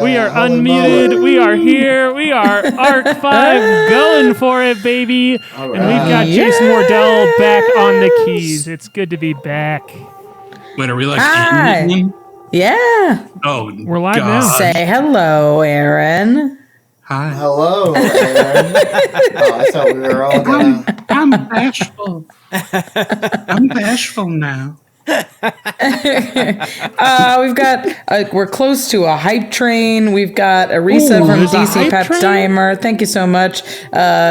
We are unmuted. We are here. We are Arc 5 going for it, baby. Right. And we've got Jason Wardell back on the keys. It's good to be back. Wait, are we like in? Yeah. Oh, we're live now. Say hello, Aaron. Hi. Hello, Aaron. I thought we were all gonna... I'm bashful. I'm bashful now. We've got we're close to a hype train. We've got a reset from DC Pat Dimer. Thank you so much.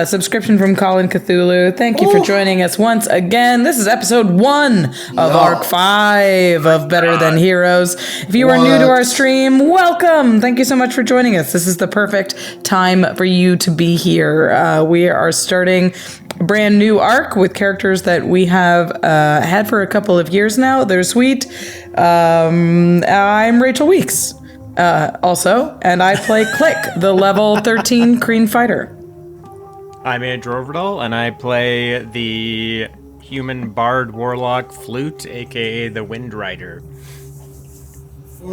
Subscription from Colin Cthulhu. Thank you for joining us once again. This is episode 1 of Arc 5 of Better Than Heroes. If you are new to our stream, welcome. Thank you so much for joining us. This is the perfect time for you to be here. We are starting a brand new arc with characters that we have had for a couple of years now. They're sweet. I'm Rachel Weeks, also, and I play Klik, the level 13 Kreen fighter. I'm Ovredahl, and I play the human bard warlock Flute, aka the Windrider.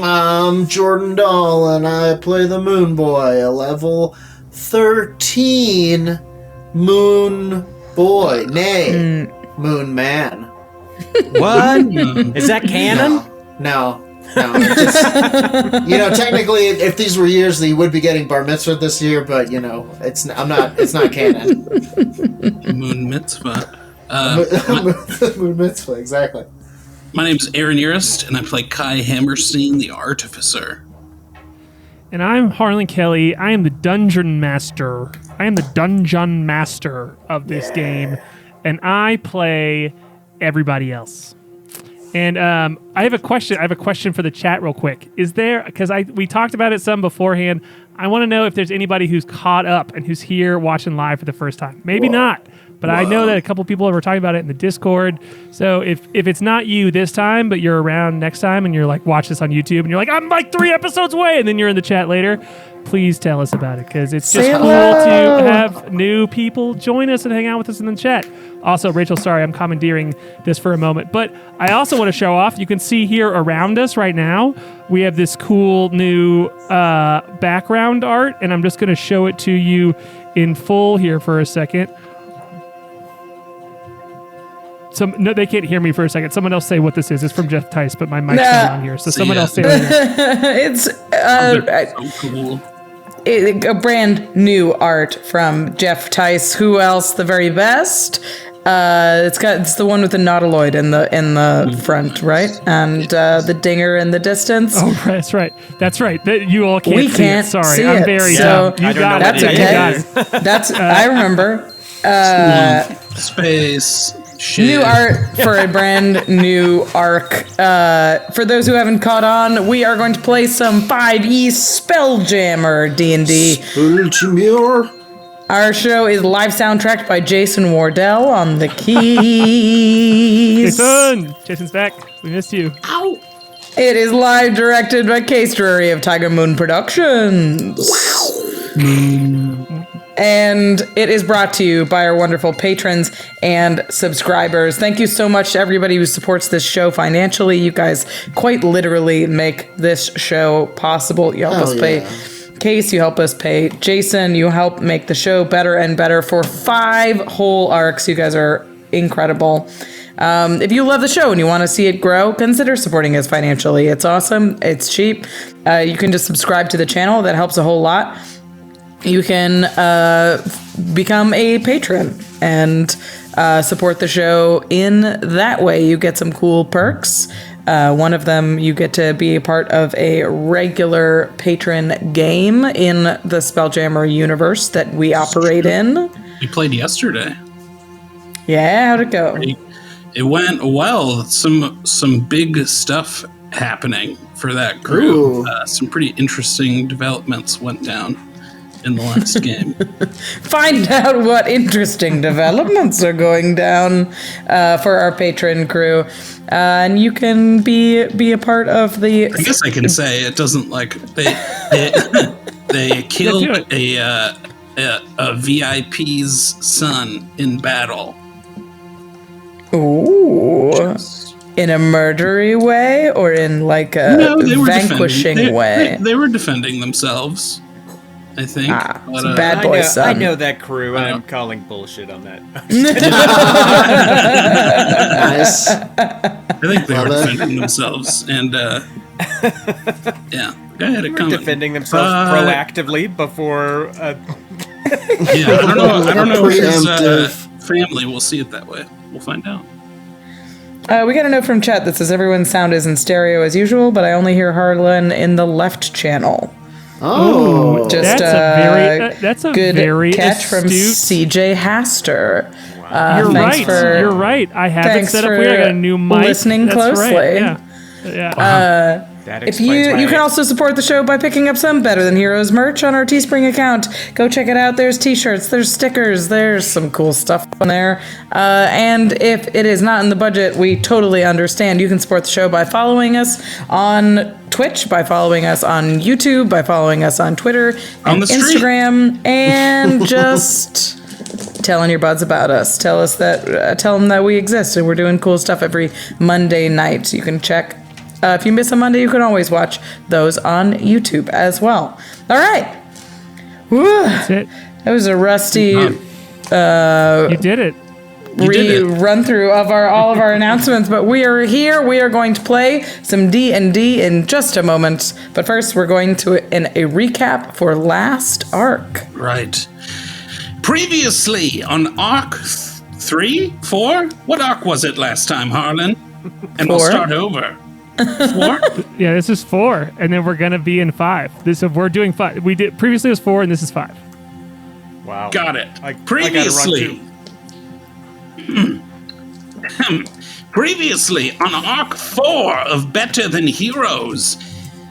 I'm Jordan Dahl, and I play the Moonboy, a level 13 Moon Boy, nay, Moon Man. What? Is that canon? No. Just, technically, if these were years, he would be getting bar mitzvah this year, but it's not canon. Moon mitzvah. Moon mitzvah, exactly. My name's Aaron Urist, and I play K.A.I. Hammerstein, the Artificer. And I'm Harlan Kelly. I am the dungeon master. I am the dungeon master of this game, and I play everybody else. And I have a question. I have a question for the chat real quick. Is there, because we talked about it some beforehand, I want to know if there's anybody who's caught up and who's here watching live for the first time. Maybe not, but I know that a couple people were talking about it in the Discord. So if it's not you this time, but you're around next time and you're like, watch this on YouTube and you're like, I'm like 3 episodes away, and then you're in the chat later, please tell us about it, because it's just cool to have new people join us and hang out with us in the chat. Also, Rachel, sorry, I'm commandeering this for a moment, but I also want to show off. You can see here around us right now, we have this cool new background art, and I'm just going to show it to you in full here for a second. No, they can't hear me for a second. Someone else say what this is. It's from Jeff Tice, but my mic's not on here, so someone else say it. It's So cool. A brand new art from Jeff Tice. Who else? The very best. It's the one with the nautiloid in the front, right? And the dinger in the distance. Oh, that's right. That's right. You all can't we see can't it. Sorry, see I'm very dumb. You got it. That's okay. That's I remember. Space. Shit. New art for a brand new arc. For those who haven't caught on, we are going to play some 5e Spelljammer DnD. Spelljammer. Our show is live soundtracked by Jason Wardell on the keys. Jason's back. We missed you. Ow! It is live directed by K.A.I. Story of Tiger Moon Productions. Wow. And it is brought to you by our wonderful patrons and subscribers. Thank you so much to everybody who supports this show financially. You guys quite literally make this show possible. You help us pay Case, you help us pay Jason, you help make the show better and better for 5 whole arcs. You guys are incredible. If you love the show and you want to see it grow, consider supporting us financially. It's awesome. It's cheap. You can just subscribe to the channel. That helps a whole lot. You can become a patron and support the show in that way. You get some cool perks. One of them, you get to be a part of a regular patron game in the Spelljammer universe that we operate in. We played yesterday. Yeah, how'd it go? It went well. Some big stuff happening for that crew. Some pretty interesting developments went down in the last game. Find out what interesting developments are going down for our patron crew. And you can be a part of the... I guess I can say it doesn't like... They killed a VIP's son in battle. Ooh. in a murdery way or in like a vanquishing way? They were defending themselves, I think. It's a bad boy son. I know that crew, and I'm calling bullshit on that. Nice. I think they were defending themselves, and yeah, go ahead. Defending themselves proactively before. Yeah, I don't know if his family will see it that way. We'll find out. We got a note from chat that says everyone's sound is in stereo as usual, but I only hear Harlan in the left channel. Oh, Just that's a good very catch from astute. CJ Haster. You're right. I have it set up weird. I got a new mic. Listening That's closely. Right. Yeah. If you can also support the show by picking up some Better Than Heroes merch on our Teespring account. Go check it out. There's t-shirts, there's stickers, there's some cool stuff on there. And if it is not in the budget, we totally understand. You can support the show by following us on Twitch, by following us on YouTube, by following us on Twitter and Instagram, and just telling your buds about us. Tell them that we exist and we're doing cool stuff every Monday night. You can check. If you miss a Monday, you can always watch those on YouTube as well. All right. Woo. That's it. That was a rusty you did it. Run through of all of our announcements, but we are here. We are going to play some D&D in just a moment. But first, we're going to in a recap for last arc. Right. Previously on arc 3, 4. What arc was it last time, Harlan? And 4. We'll start over. 4? Yeah, this is 4, and then we're gonna be in 5. We're doing 5. We did previously it was 4, and this is 5. Wow. Got it. Previously. Previously on arc 4 of Better Than Heroes.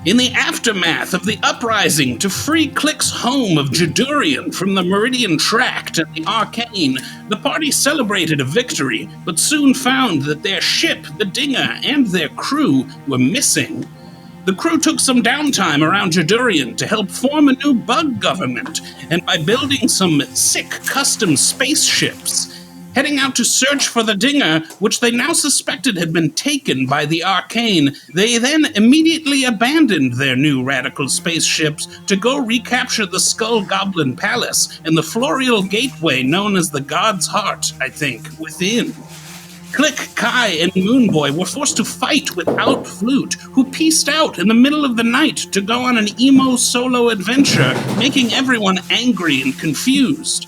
In the aftermath of the uprising to free Klik's home of Jadurian from the Meridian Tract and the Arcane, the party celebrated a victory, but soon found that their ship, the Dinger, and their crew were missing. The crew took some downtime around Jadurian to help form a new bug government, and by building some sick custom spaceships. Heading out to search for the Dinger, which they now suspected had been taken by the Arcane, they then immediately abandoned their new radical spaceships to go recapture the Skull Goblin Palace and the Florial Gateway known as the God's Heart, I think, within. Klik, K.A.I, and Moonboy were forced to fight without Flute, who pieced out in the middle of the night to go on an emo solo adventure, making everyone angry and confused.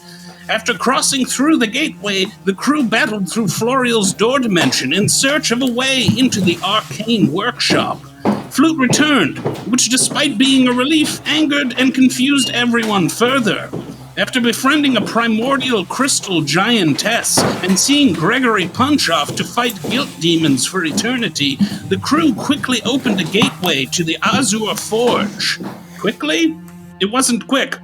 After crossing through the gateway, the crew battled through Florial's door dimension in search of a way into the Arcane workshop. Flute returned, which despite being a relief, angered and confused everyone further. After befriending a primordial crystal giantess and seeing Gregory punch off to fight guilt demons for eternity, the crew quickly opened a gateway to the Azure Forge. Quickly? It wasn't quick.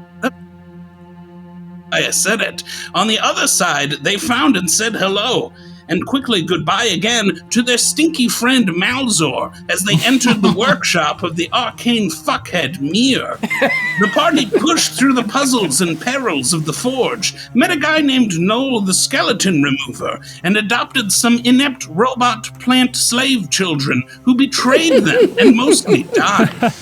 I said it. On the other side, they found and said hello, and quickly goodbye again to their stinky friend Malzor as they entered the workshop of the arcane fuckhead Mir. The party pushed through the puzzles and perils of the forge, met a guy named Noel the Skeleton Remover, and adopted some inept robot plant slave children who betrayed them and mostly died.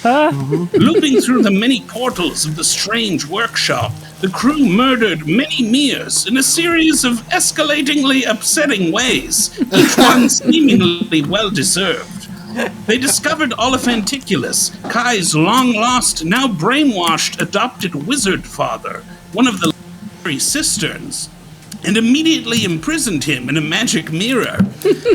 Looping through the many portals of the strange workshop, the crew murdered many Mirs in a series of escalatingly upsetting ways, each one seemingly well-deserved. They discovered Oliphanticulus, K.A.I's long-lost, now brainwashed adopted wizard father, one of the legendary cisterns, and immediately imprisoned him in a magic mirror.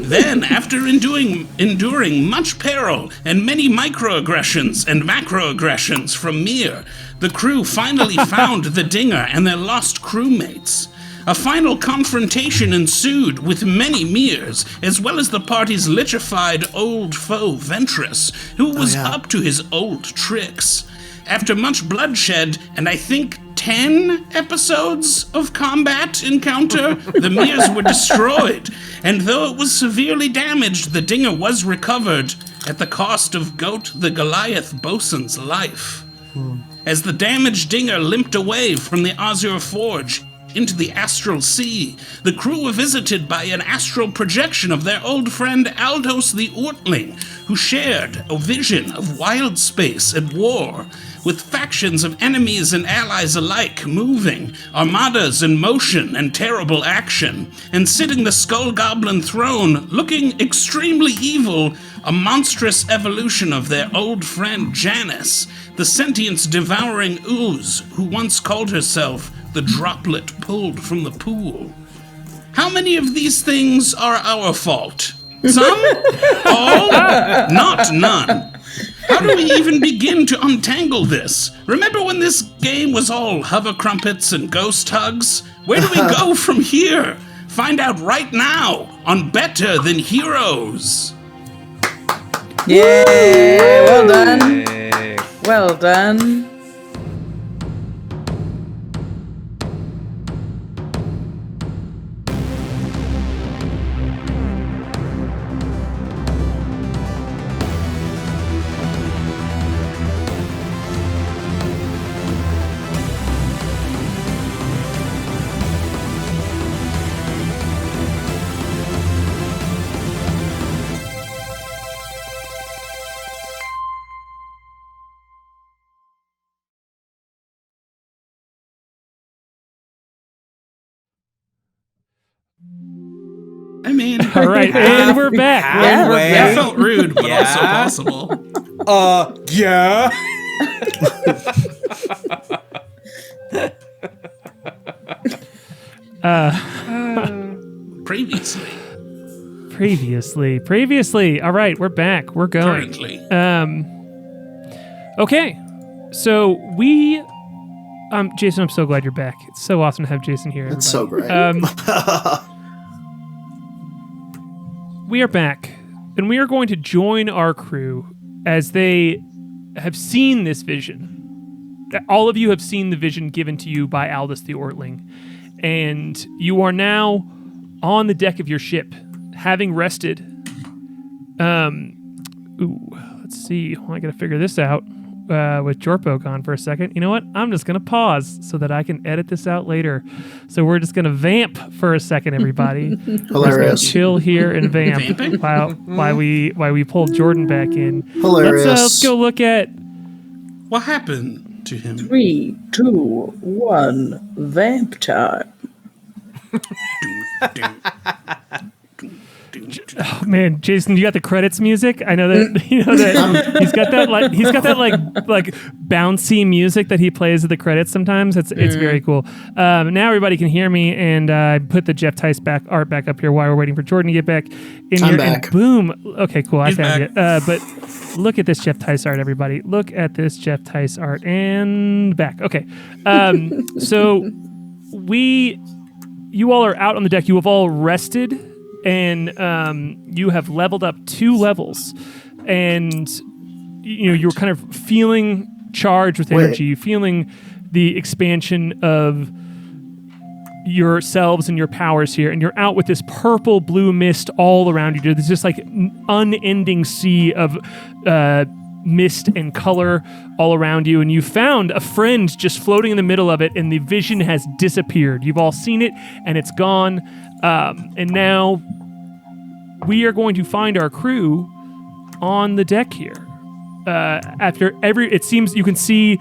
Then, after enduring much peril and many microaggressions and macroaggressions from Mir, the crew finally found the Dinger and their lost crewmates. A final confrontation ensued with many Mirs, as well as the party's lichefied old foe Ventress, who was up to his old tricks. After much bloodshed, and I think 10 episodes of combat encounter, the Mirs were destroyed, and though it was severely damaged, the Dinger was recovered at the cost of Goat the Goliath bosun's life. As the damaged Dinger limped away from the Azure Forge, into the astral sea. The crew were visited by an astral projection of their old friend Aldos the Ortling, who shared a vision of wild space and war, with factions of enemies and allies alike moving, armadas in motion and terrible action, and sitting the Skull Goblin throne, looking extremely evil, a monstrous evolution of their old friend Janice, the sentience-devouring ooze who once called herself the droplet pulled from the pool. How many of these things are our fault? Some? All? Not none. How do we even begin to untangle this? Remember when this game was all hover crumpets and ghost hugs? Where do we go from here? Find out right now on Better Than Heroes. Yay! Well done. Well done. I mean, All right, and we're back. Yeah, we're that felt rude, but Yeah. also possible. Yeah. Previously, All right, we're back. We're going. currently. Okay, so we, Jason, I'm so glad you're back. It's so awesome to have Jason here. It's so great. We are back, and we are going to join our crew as they have seen this vision. All of you have seen the vision given to you by Aldous the Ortling, and you are now on the deck of your ship, having rested. Let's see. Well, I gotta figure this out with Jorpo gone for a second. You know what? I'm just gonna pause so that I can edit this out later. So we're just gonna vamp for a second, everybody. Hilarious. Chill here and vamp Vamping? while we pull Jordan back in. Hilarious. Let's go look at. What happened to him? 3, 2, 1, vamp time. Oh man, Jason, you got the credits music. I know that that he's got that like bouncy music that he plays at the credits sometimes. It's very cool. Now everybody can hear me, and I put the Jeff Tice art back up here while we're waiting for Jordan to get back in I'm here. back. And boom. Okay, cool. He's I found back. it. But look at this Jeff Tice art, everybody. Look at this Jeff Tice art, and back. Okay. So you all are out on the deck. You have all rested, and you have leveled up 2 levels, and you're kind of feeling charged with energy, feeling the expansion of yourselves and your powers here, and you're out with this purple blue mist all around you. There's just like unending sea of mist and color all around you, and you found a friend just floating in the middle of it, and the vision has disappeared. You've all seen it, and it's gone. And now we are going to find our crew on the deck here. It seems you can see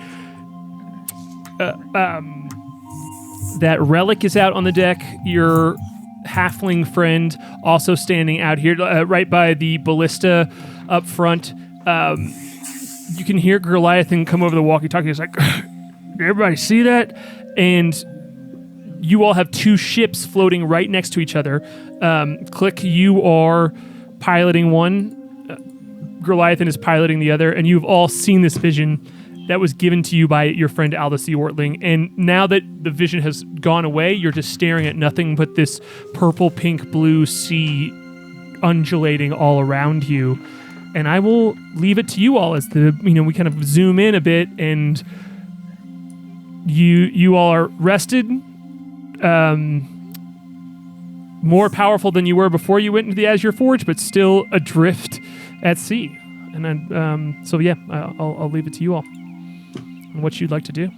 that Relic is out on the deck. Your halfling friend also standing out here, right by the ballista up front. You can hear Goliathan come over the walkie-talkie. He's like, "Did everybody see that?" And you all have 2 ships floating right next to each other. Klik, you are piloting one. Goliathan is piloting the other, and you've all seen this vision that was given to you by your friend Aldous the Ortling. And now that the vision has gone away, you're just staring at nothing but this purple, pink, blue sea undulating all around you. And I will leave it to you all as we kind of zoom in a bit, and you all are rested, more powerful than you were before you went into the Azure Forge, but still adrift at sea. And then, I'll leave it to you all and what you'd like to do.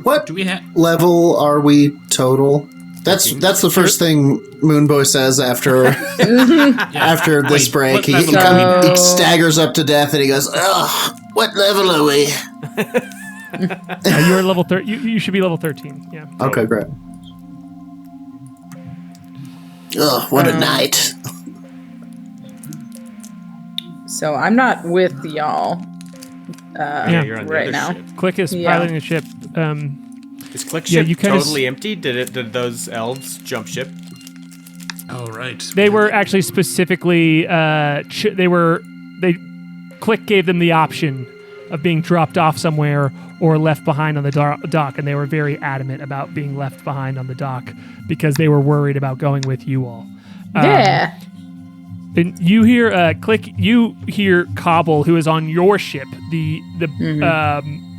What Do we have? level are we total? That's the first thing Moonboy says after after this Wait, break. what He level he staggers up to death and he goes, "Ugh, what level are we?" You're level 13. You should be level 13. Yeah. Okay, great. Ugh, what a night. So I'm not with y'all Yeah, you're on the right other now. ship. Klik is Yeah. piloting the ship. Is Klik Yeah, ship you kinda totally empty? Did those elves jump ship? Oh, right. They were actually specifically Klik gave them the option of being dropped off somewhere or left behind on the dock, and they were very adamant about being left behind on the dock because they were worried about going with you all. Yeah. And you hear Klik. You hear Cobble, who is on your ship, the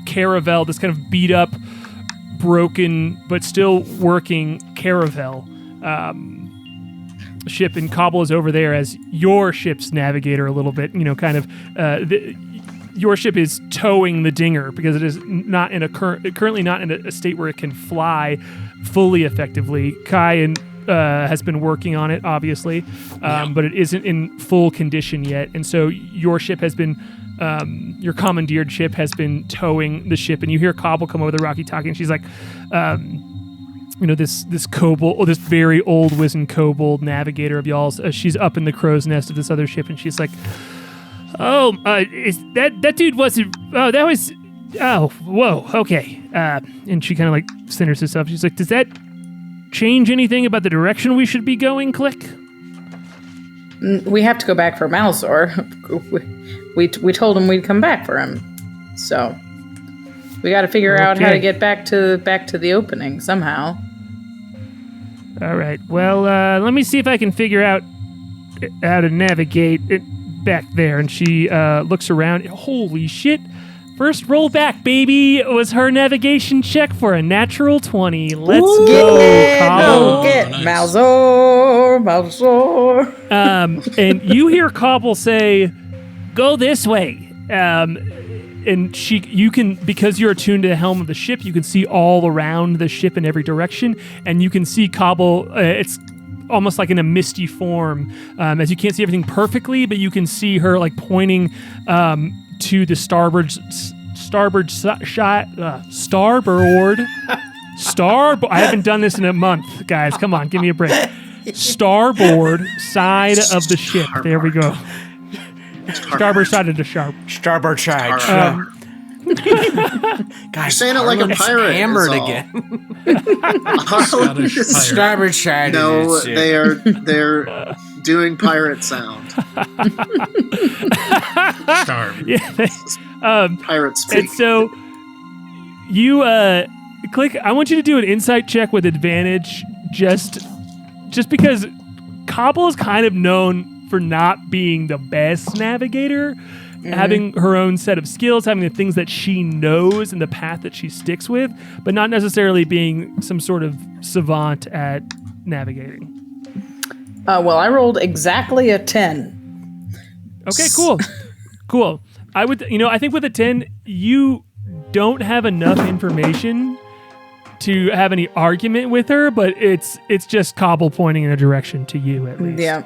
Caravel, this kind of beat up, broken but still working Caravel ship, and Cobble is over there as your ship's navigator a little bit. Your ship is towing the Dinger because it is not in currently not in a state where it can fly fully effectively. K.A.I has been working on it, obviously, but it isn't in full condition yet. And so your ship has been, your commandeered ship has been towing the ship. And you hear Cobble come over the walkie-talkie, and she's like, this kobold, this very old wizened kobold navigator of y'all's. She's up in the crow's nest of this other ship, and she's like, is that dude wasn't? Oh, that was. Oh, whoa, okay. And she kind of like centers herself. She's like, does that change anything about the direction we should be going, Klik? We have to go back for Malzor. We told him we'd come back for him. So we got to figure out how to get back to the opening somehow. All right. Well, let me see if I can figure out how to navigate it back there. And she looks around. Holy shit. First roll back, baby. It was her navigation check for a natural 20. Let's go, Cobble. Get nice. Malzor. And you hear Cobble say, "Go this way." And you can, because you're attuned to the helm of the ship, you can see all around the ship in every direction, and you can see Cobble. It's almost like in a misty form, as you can't see everything perfectly, but you can see her like pointing to the starboard shot, starboard. I haven't done this in a month, guys. Come on, give me a break. Starboard side of the ship. There we go. Starboard side of the sharp. Starboard side. You're saying it like a pirate. Hammered is all. again. Scottish pirate. Starboard side. No, they're doing pirate sound. Starved. Yeah. Pirate speak. And so you Klik. I want you to do an insight check with advantage, just because Cobble is kind of known for not being the best navigator, having her own set of skills, having the things that she knows and the path that she sticks with, but not necessarily being some sort of savant at navigating. Well, I rolled exactly a 10. Okay, cool. I think with a 10, you don't have enough information to have any argument with her, but it's just Cobble pointing in a direction to you at least. Yeah.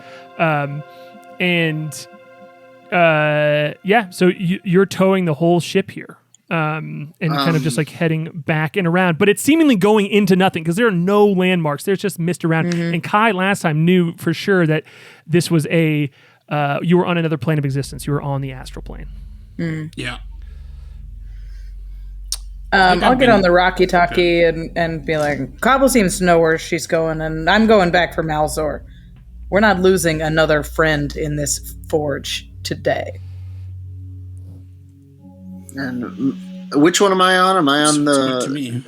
So you're towing the whole ship here, and kind of just like heading back and around, but it's seemingly going into nothing because there are no landmarks. There's just mist around. And K.A.I last time knew for sure that this was you were on another plane of existence. You were on the astral plane. Yeah. I'll get on the walkie-talkie and be like, Cobble seems to know where she's going, and I'm going back for Malzor. We're not losing another friend in this forge today. And which one am I on? Am I on It's up to me.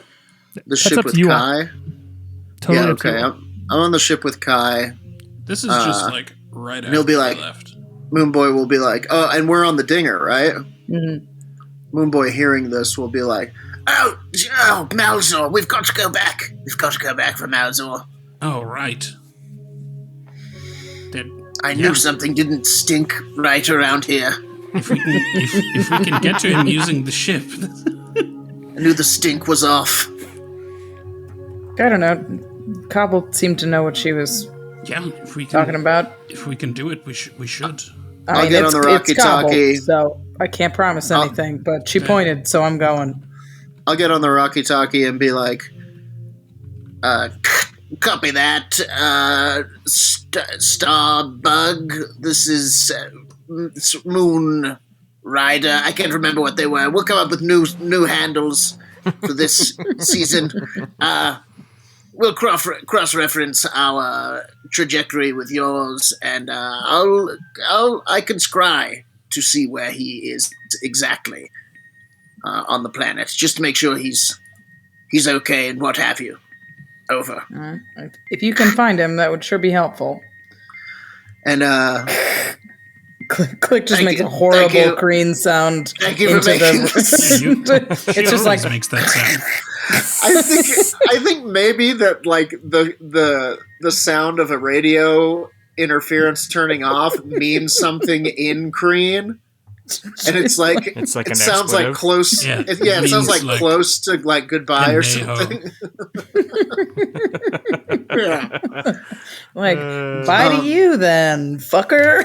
the ship up with to you. K.A.I? Totally Yeah, up to okay. you. I'm on the ship with K.A.I. This is just like right after he'll be we like- left. Moonboy will be like, oh, and we're on the Dinger, right? Mhm. Moonboy hearing this will be like, oh, Malzor, we've got to go back. We've got to go back for Malzor. Oh, right. I knew something didn't stink right around here. If we can get to him using the ship. I knew the stink was off. I don't know. Cobble seemed to know what she was Yeah, if we can, talking about. If we can do it, we should. I'll get on the walkie-talkie. So I can't promise anything, but she pointed, so I'm going. I'll get on the walkie-talkie and be like, copy that, Starbug. This is Moonrider. I can't remember what they were. We'll come up with new handles for this season. We'll cross-reference our trajectory with yours, and I can scry to see where he is exactly on the planet, just to make sure he's okay and what have you. Over. If you can find him, that would sure be helpful. And Klik just makes a horrible green sound. Thank you for making this. It's just like makes that sound. I think maybe that like the sound of a radio interference turning off means something in Kreen. And it's like it sounds like close. Yeah, it sounds like close to like goodbye or something. Yeah. Like, bye to you then, fucker.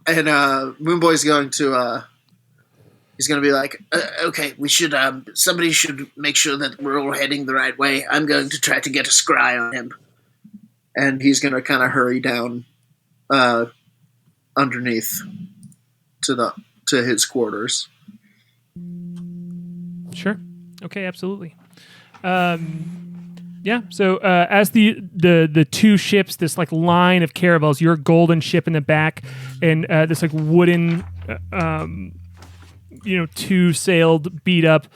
And Moonboy's going to he's going to be like, okay, we should somebody should make sure that we're all heading the right way. I'm going to try to get a scry on him. And he's going to kind of hurry down underneath to his quarters. Sure. Okay, absolutely. Yeah, so as the two ships, this like line of caravels, your golden ship in the back, and this like wooden, two-sailed, beat-up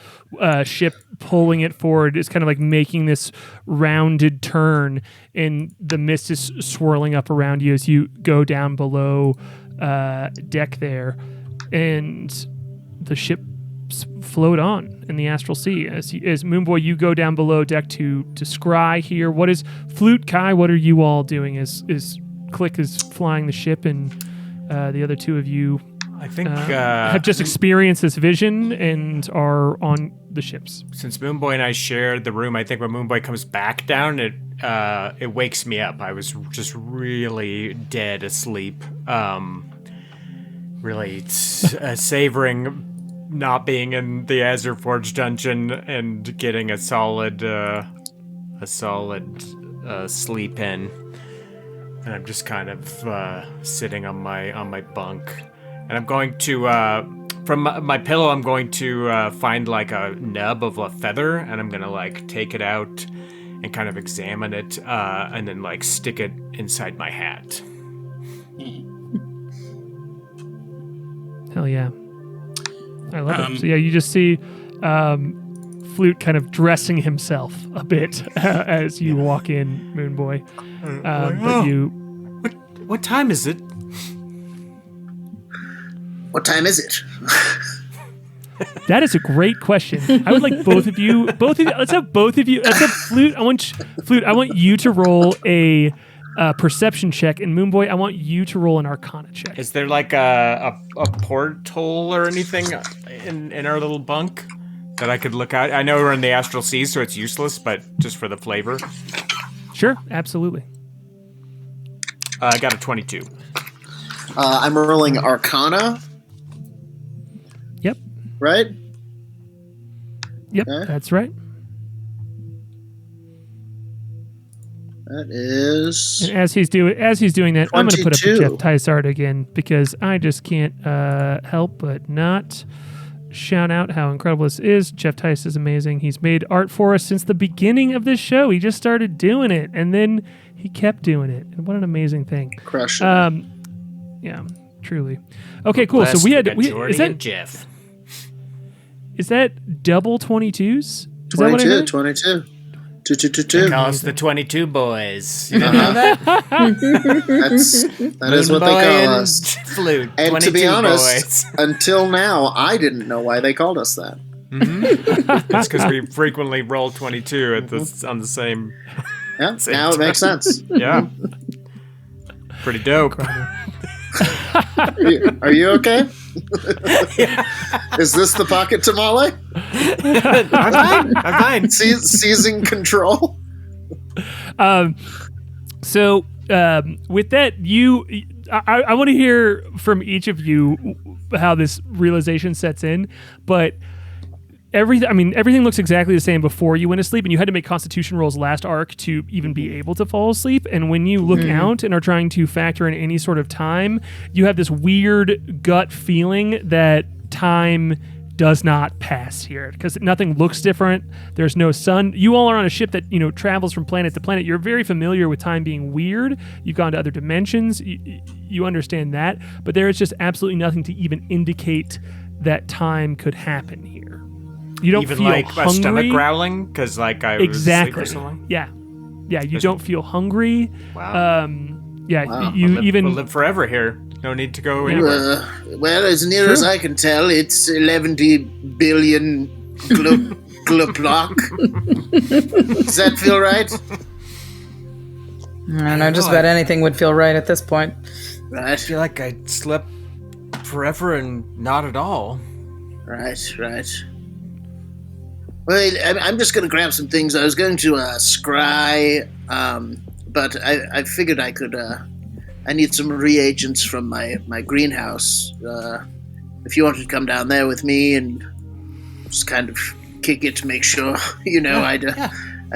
ship pulling it forward is kind of like making this rounded turn, and the mist is swirling up around you as you go down below deck there, and the ship float on in the astral sea. As Moonboy, you go down below deck to scry here. What is Flute, K.A.I, what are you all doing as Klik is flying the ship, and the other two of you I think have just experienced this vision and are on the ships. Since Moonboy and I shared the room, I think when Moonboy comes back down, it wakes me up. I was just really dead asleep, really savoring not being in the Azure Forge dungeon and getting a solid sleep in. And I'm just kind of sitting on my bunk. And I'm going to, from my pillow, I'm going to find like a nub of a feather, and I'm going to like take it out and kind of examine it, and then like stick it inside my hat. Hell yeah. I love it. So yeah, you just see Flute kind of dressing himself a bit as you walk in, Moonboy. But you... What time is it? What time is it? That is a great question. I would like both of you. Let's have Flute. Flute, I want you to roll a perception check, and Moonboy, I want you to roll an Arcana check. Is there like a porthole or anything in our little bunk that I could look at? I know we're in the astral sea, so it's useless, but just for the flavor. Sure, absolutely. I got a 22. I'm rolling Arcana. Yep. Right? Yep, Okay. That's right. That is... And as he's doing that, 22. I'm going to put up a Jeff Tysart again, because I just can't help but not shout out how incredible this is. Jeff Tice is amazing. He's made art for us since the beginning of this show. He just started doing it, and then he kept doing it. And what an amazing thing. Crush it. Yeah, truly. Okay, cool. So we had Jordy and Jeff. Is that double 22s? Is 22, that what I heard? 22. They 2. call us the 22 boys. You didn't know that? That is what they call us. Flute, And to be honest, boys. until now, I didn't know why they called us that. Mm-hmm. It's because we frequently roll 22 on the same. Yeah, now it makes sense. Yeah. Pretty dope. Are you okay? Is this the pocket tamale? I'm fine. Seizing control. So with that, I want to hear from each of you how this realization sets in, but everything looks exactly the same before you went to sleep, and you had to make Constitution rolls last arc to even be able to fall asleep. And when you look out and are trying to factor in any sort of time, you have this weird gut feeling that time does not pass here because nothing looks different. There's no sun. You all are on a ship that travels from planet to planet. You're very familiar with time being weird. You've gone to other dimensions. You understand that, but there is just absolutely nothing to even indicate that time could happen here. You don't even feel like hungry. My stomach growling because I was asleep for so long. Yeah. You don't feel hungry. Wow. We'll We'll live forever here. No need to go anywhere. Well, as near as I can tell, it's 11 billion gluplock. Does that feel right? I don't know, just about anything would feel right at this point. Right. I feel like I slept forever and not at all. Right. Well, I'm just going to grab some things. I was going to scry, but I figured I could... I need some reagents from my greenhouse. If you wanted to come down there with me and just kind of kick it to make sure, I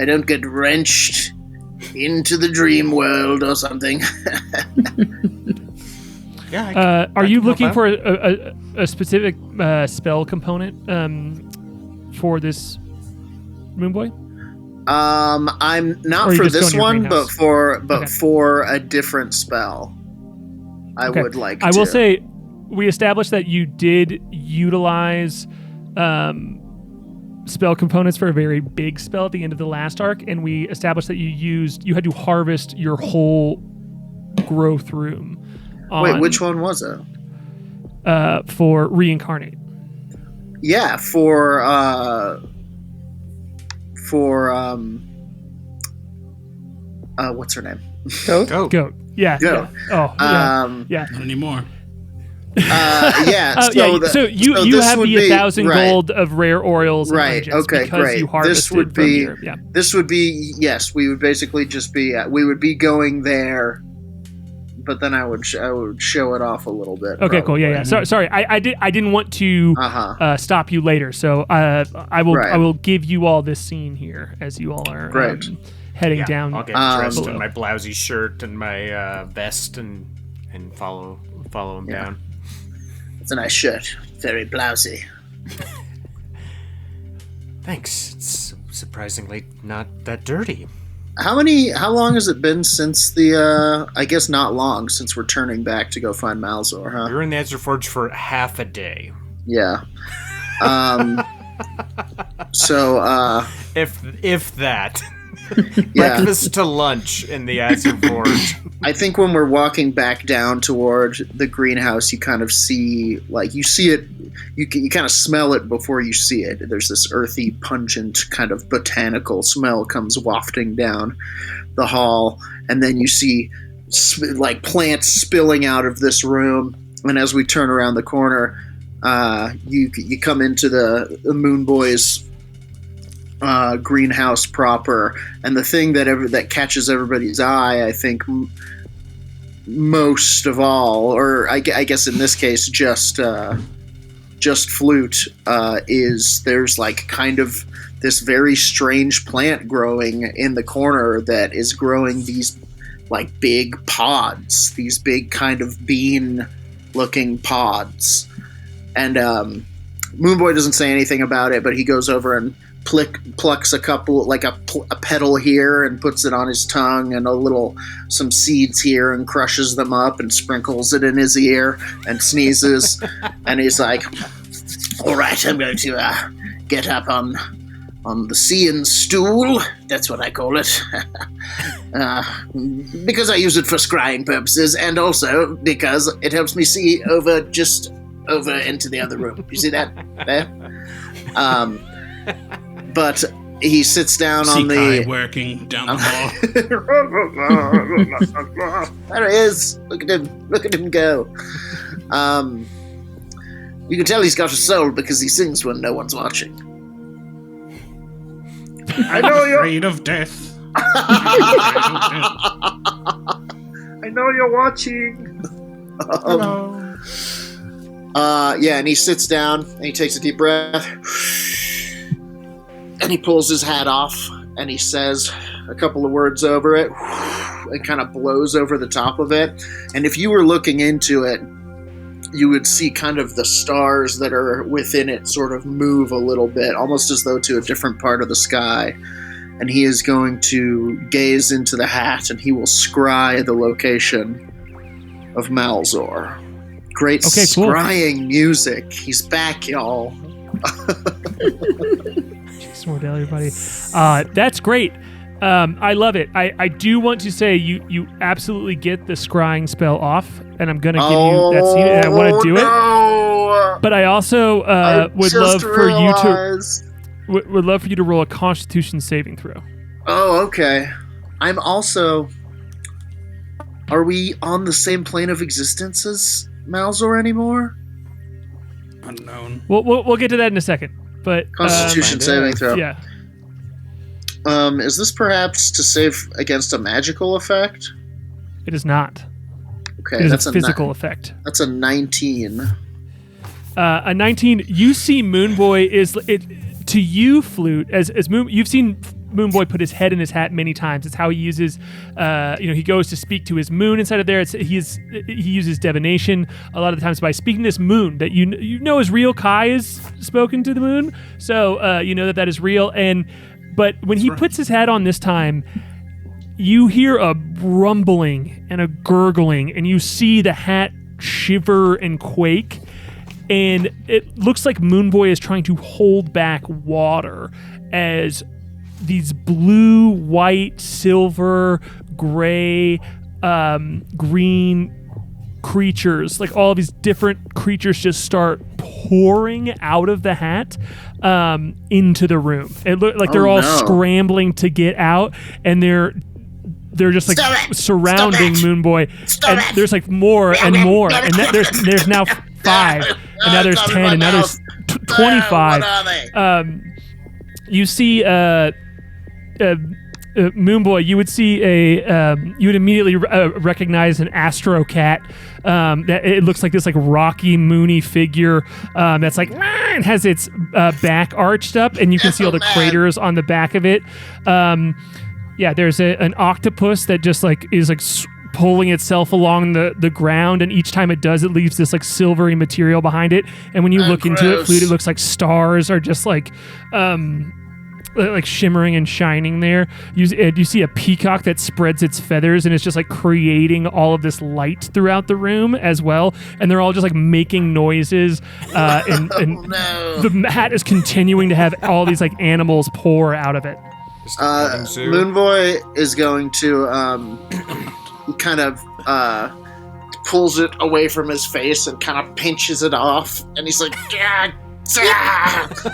don't get wrenched into the dream world or something. Yeah. Are you looking for a specific spell component for this Moonboy? I'm not for this one, but for a different spell. I would like to. I will say, we established that you did utilize spell components for a very big spell at the end of the last arc, and we established that you had to harvest your whole growth room. Wait, which one was it? For reincarnate. Yeah, for what's her name? Goat. Yeah. Goat. Yeah. Oh, yeah. Not anymore. Yeah. So you have the 1,000 gold of rare orioles. Right. Okay. Because Great. You harvested This would be yes. We would basically just be we would be going there, but then I would show it off a little bit. Okay. probably. Cool. Yeah. Sorry. I didn't want to stop you later. So I will give you all this scene here as you all are heading down. I'll get dressed in my blousy shirt and my vest and follow him down. It's a nice shirt. Very blousy. Thanks. It's surprisingly not that dirty. How long has it been since the, I guess not long, since we're turning back to go find Malzor, huh? We were in the Azure Forge for half a day. Yeah. So, If that. Yeah. Breakfast to lunch in the Azure Forge. I think when we're walking back down toward the greenhouse, you kind of see, you see it, you kind of smell it before you see it. There's this earthy, pungent, kind of botanical smell comes wafting down the hall, and then you see, plants spilling out of this room, and as we turn around the corner, you come into the Moonboy's greenhouse proper, and the thing that catches everybody's eye, I think, most of all, or I guess in this case just Flute, is there's kind of this very strange plant growing in the corner that is growing these big pods, these big kind of bean looking pods, and Moonboy doesn't say anything about it, but he goes over and plucks a couple, a petal here and puts it on his tongue, and some seeds here, and crushes them up and sprinkles it in his ear and sneezes. And he's like, all right, I'm going to get up on the seeing stool. That's what I call it. Because I use it for scrying purposes, and also because it helps me see over into the other room. You see that? There? But he sits down on the... K.A.I working down the hall. There he is. Look at him go. You can tell he's got a soul because he sings when no one's watching. I know you're afraid of death. I know you're watching. Hello. Yeah, and he sits down and he takes a deep breath. And he pulls his hat off and he says a couple of words over it and kind of blows over the top of it. And if you were looking into it, you would see kind of the stars that are within it sort of move a little bit, almost as though to a different part of the sky. And he is going to gaze into the hat and he will scry the location of Malzor. Great scrying music. He's back, y'all. Jeez, more daily, everybody. That's great. I love it. I do want to say you absolutely get the scrying spell off, and I'm going to give you that scene, and I want to do it. But I also would love for you to roll a Constitution saving throw. Oh, okay. I'm also... Are we on the same plane of existence as Malzor anymore? Unknown. We'll get to that in a second. But Constitution saving throw. Yeah. Is this perhaps to save against a magical effect? It is not. Okay, it is that's a physical effect. That's a 19. A 19. You see, Moonboy is it to you, Flute. As Moon, you've seen Moonboy put his head in his hat many times. It's how he uses. He goes to speak to his moon inside of there. He uses divination a lot of the times by speaking to this moon that you know is real. K.A.I is spoken to the moon, so you know that is real. But when he puts his hat on this time, you hear a rumbling and a gurgling, and you see the hat shiver and quake. And it looks like Moonboy is trying to hold back water as these blue, white, silver, gray, green creatures, like all of these different creatures, just start pouring out of the hat into the room. It looked like they're all scrambling to get out, and they're just like surrounding Moonboy. And there's like more and more, and there's now 5, and now there's 10, and now there's 25. You see Moonboy, you would see you would immediately recognize an Astro cat. That it looks like this like rocky, moony figure that's like and has its back arched up, and you can see all the craters on the back of it. There's an octopus that just like is like pulling itself along the ground, and each time it does, it leaves this like silvery material behind it. And when you look into it, Flute, it looks like stars are just like shimmering and shining there. You see a peacock that spreads its feathers and it's just like creating all of this light throughout the room as well. And they're all just like making noises. The hat is continuing to have all these like animals pour out of it. Moonboy is going to kind of pulls it away from his face and kind of pinches it off. And he's like, yeah.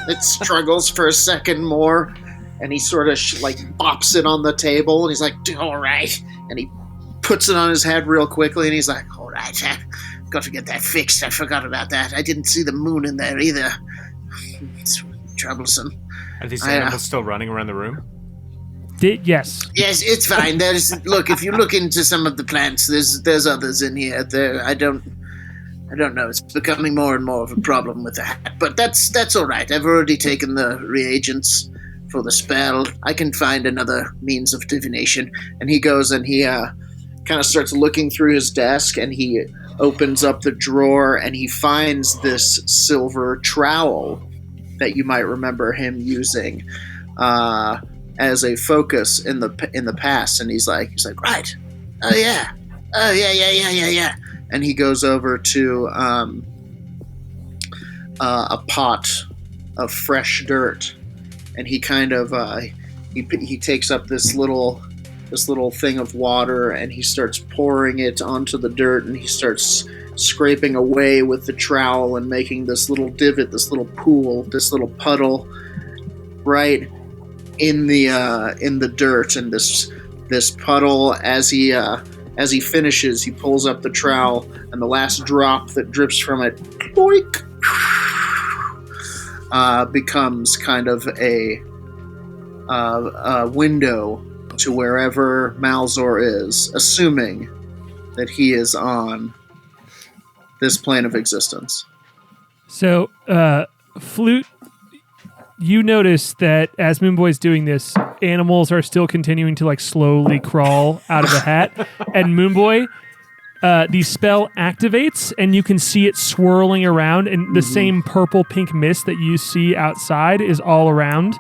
It struggles for a second more, and he sort of bops it on the table, and he's like, all right, and he puts it on his head real quickly, and he's like, all right, I've got to get that fixed. I forgot about that. I didn't see the moon in there either. It's troublesome. Are these animals still running around the room? Yes, it's fine. Look, if you look into some of the plants, there's others in here. I don't know. It's becoming more and more of a problem with the hat, but that's all right. I've already taken the reagents for the spell. I can find another means of divination. And he goes and he kind of starts looking through his desk, and he opens up the drawer, and he finds this silver trowel that you might remember him using as a focus in the past. And he's like, right, oh yeah. And he goes over to a pot of fresh dirt, and he kind of he takes up this little thing of water, and he starts pouring it onto the dirt, and he starts scraping away with the trowel and making this little divot, this little pool, this little puddle, right in the dirt. And this puddle, as he finishes, he pulls up the trowel, and the last drop that drips from it, boink, becomes kind of a window to wherever Malzor is, assuming that he is on this plane of existence. So, Flute, you notice that as Moonboy's doing this, animals are still continuing to slowly crawl out of the hat. And Moonboy, the spell activates, and you can see it swirling around, and the same purple-pink mist that you see outside is all around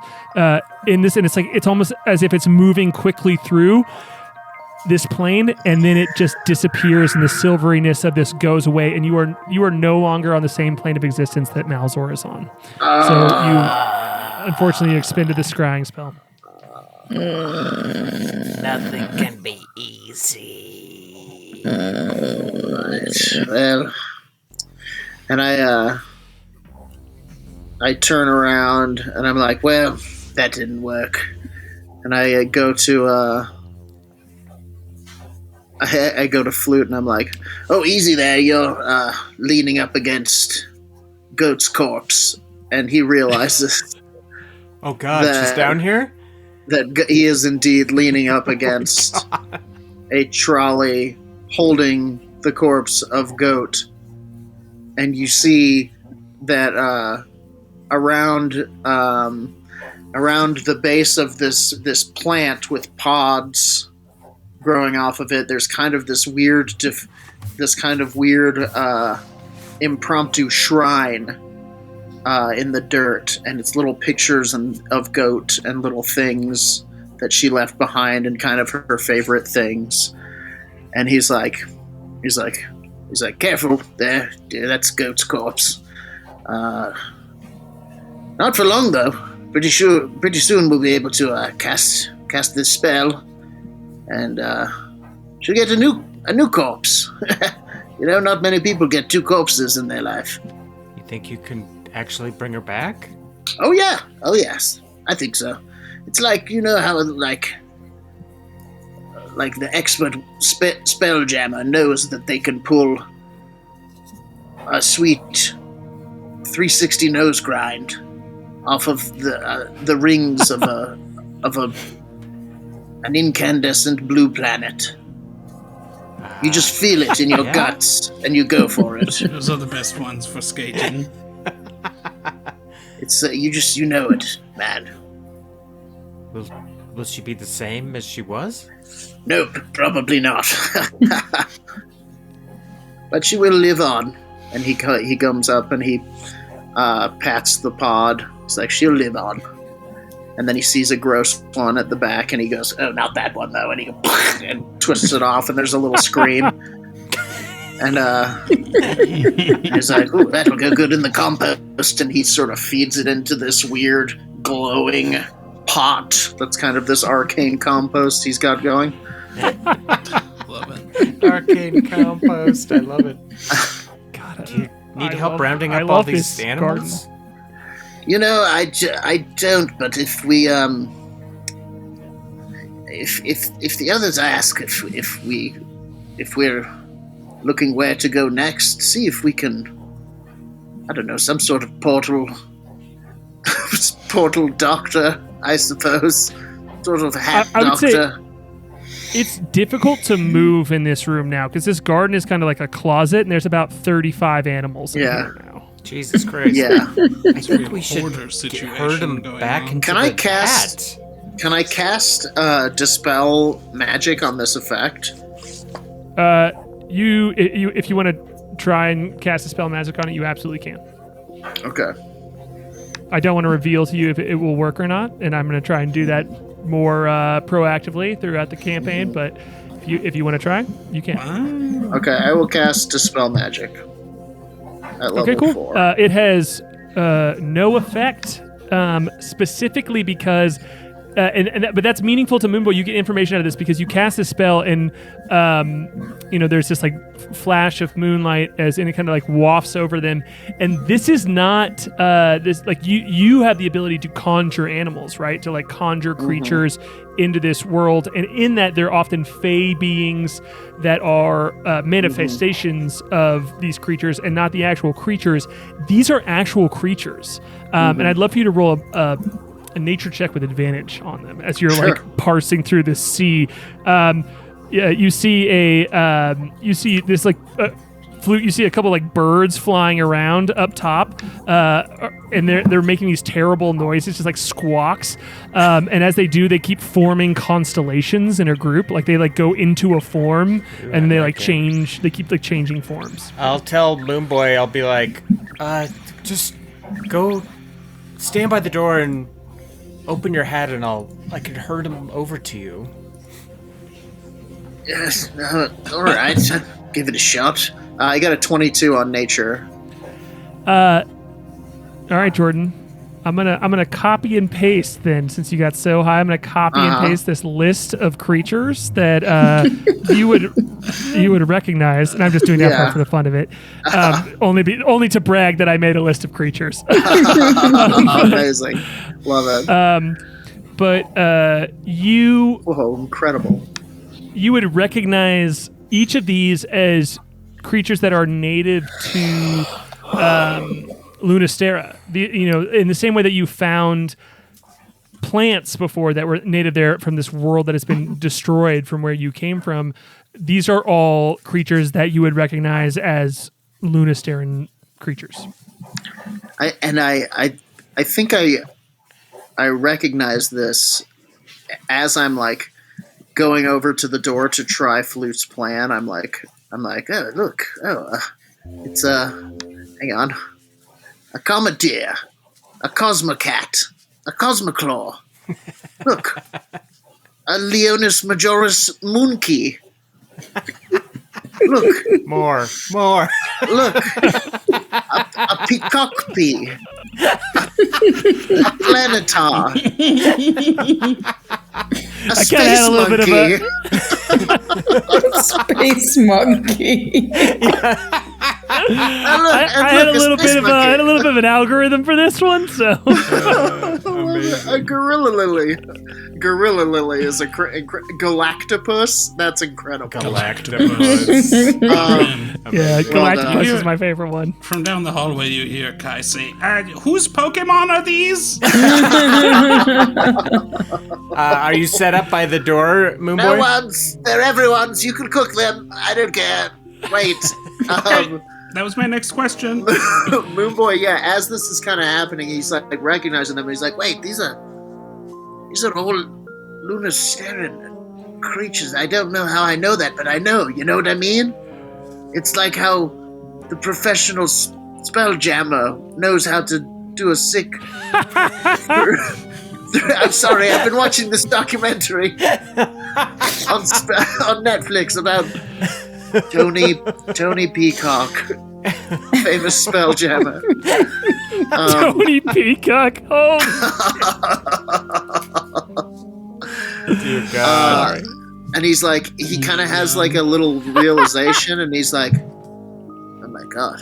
in this, and it's almost as if it's moving quickly through this plane, and then it just disappears, and the silveriness of this goes away, and you are no longer on the same plane of existence that Malzor is on. So you unfortunately expended the scrying spell. Nothing can be easy. Well, and I turn around and I'm like, well, that didn't work. And I go to I go to Flute and I'm like, oh, easy there, you're leaning up against Goat's corpse. And he realizes Oh God, she's down here? that he is indeed leaning up against a trolley holding the corpse of Goat. And you see that around the base of this plant with pods growing off of it, there's kind of this weird impromptu shrine in the dirt, and it's little pictures of Goat and little things that she left behind and kind of her favorite things. And he's like, careful there, that's Goat's corpse. Not for long though. Pretty soon we'll be able to cast this spell, and she'll get a new corpse. Not many people get two corpses in their life. You think you can actually bring her back? Oh yeah. Oh yes. I think so. It's like, how like the expert spelljammer knows that they can pull a sweet 360 nose grind off of the rings of an incandescent blue planet. You just feel it in your guts, and you go for it. Those are the best ones for skating. It's you know it, man. Will she be the same as she was? Nope, probably not. But she will live on. And he comes up and he pats the pod. He's like, she'll live on. And then he sees a gross one at the back, and he goes, oh, not that one, though. And he goes, and twists it off, and there's a little scream. And he's like, ooh, that'll go good in the compost. And he sort of feeds it into this weird, glowing pot that's kind of this arcane compost he's got going. Love it. Arcane compost, I love it. God, Do you need help rounding up all these animals? Garden. I don't, but if we if the others ask if we're looking where to go next, see if we can, I don't know, some sort of portal doctor, I suppose, sort of hat I would say doctor. it's difficult to move in this room now because this garden is kind of like a closet, and there's about 35 animals in here now. Jesus Christ. Yeah. I think we should herd him back into Can I the cast? hat. Can I cast dispel magic on this effect? If you want to try and cast a spell magic on it, you absolutely can. Okay. I don't want to reveal to you if it will work or not, and I'm going to try and do that more proactively throughout the campaign. But if you want to try, you can. Okay, I will cast dispel magic at level Okay, cool. 4. It has no effect, specifically because but that's meaningful to Moonboy. You get information out of this because you cast this spell, and there's this like flash of moonlight as it kind of like wafts over them. And this is not this like you have the ability to conjure animals, right? To like conjure creatures into this world, and in that they're often fey beings that are manifestations of these creatures, and not the actual creatures. These are actual creatures, and I'd love for you to roll a nature check with advantage on them as you're like parsing through this sea. You see this like Flute. You see a couple like birds flying around up top, and they're making these terrible noises, just like squawks. And as they do, they keep forming constellations in a group. Like they like go into a form, and they like change. They keep like changing forms. I'll tell Moonboy. I'll be like, just go stand by the door and open your hat, and I can herd him over to you. Yes. All right. Give it a shot. I got a 22 on nature. All right, Jordan. I'm gonna copy and paste then. Since you got so high, I'm gonna copy and paste this list of creatures that you would recognize, and I'm just doing that part for the fun of it. Only to brag that I made a list of creatures. Amazing, love it. Whoa, incredible. You would recognize each of these as creatures that are native to Lunastera. In the same way that you found plants before that were native there from this world that has been destroyed from where you came from, these are all creatures that you would recognize as Lunasteran creatures. I think I recognize this as I'm like going over to the door to try Flute's plan. I'm like, oh look, it's hang on, a commandeer, a cosmocat, a cosmoclaw. Look, a Leonis majoris moonkey. Look, more. Look, a peacock pea, a planetar. A space monkey. Space monkey. I had a little bit of an algorithm for this one, so a gorilla lily. Gorilla lily is a galactopus. That's incredible. Galactopus. Galactopus is my favorite one. From down the hallway, you hear K.A.I. say, "Whose Pokemon are these?" Are you set up by the door, Moonboy? No one's. They're everyone's. You can cook them. I don't care. Wait. That was my next question. Moonboy, as this is kind of happening, he's like recognizing them. He's like, wait, these are all Lunasteran creatures. I don't know how I know that, but I know. You know what I mean? It's like how the professional spelljammer knows how to do a sick... I'm sorry, I've been watching this documentary on Netflix about Tony Peacock, famous spelljammer. Tony Peacock. Oh. Dear God. And he's like, he kind of has like a little realization, and he's like, oh my God.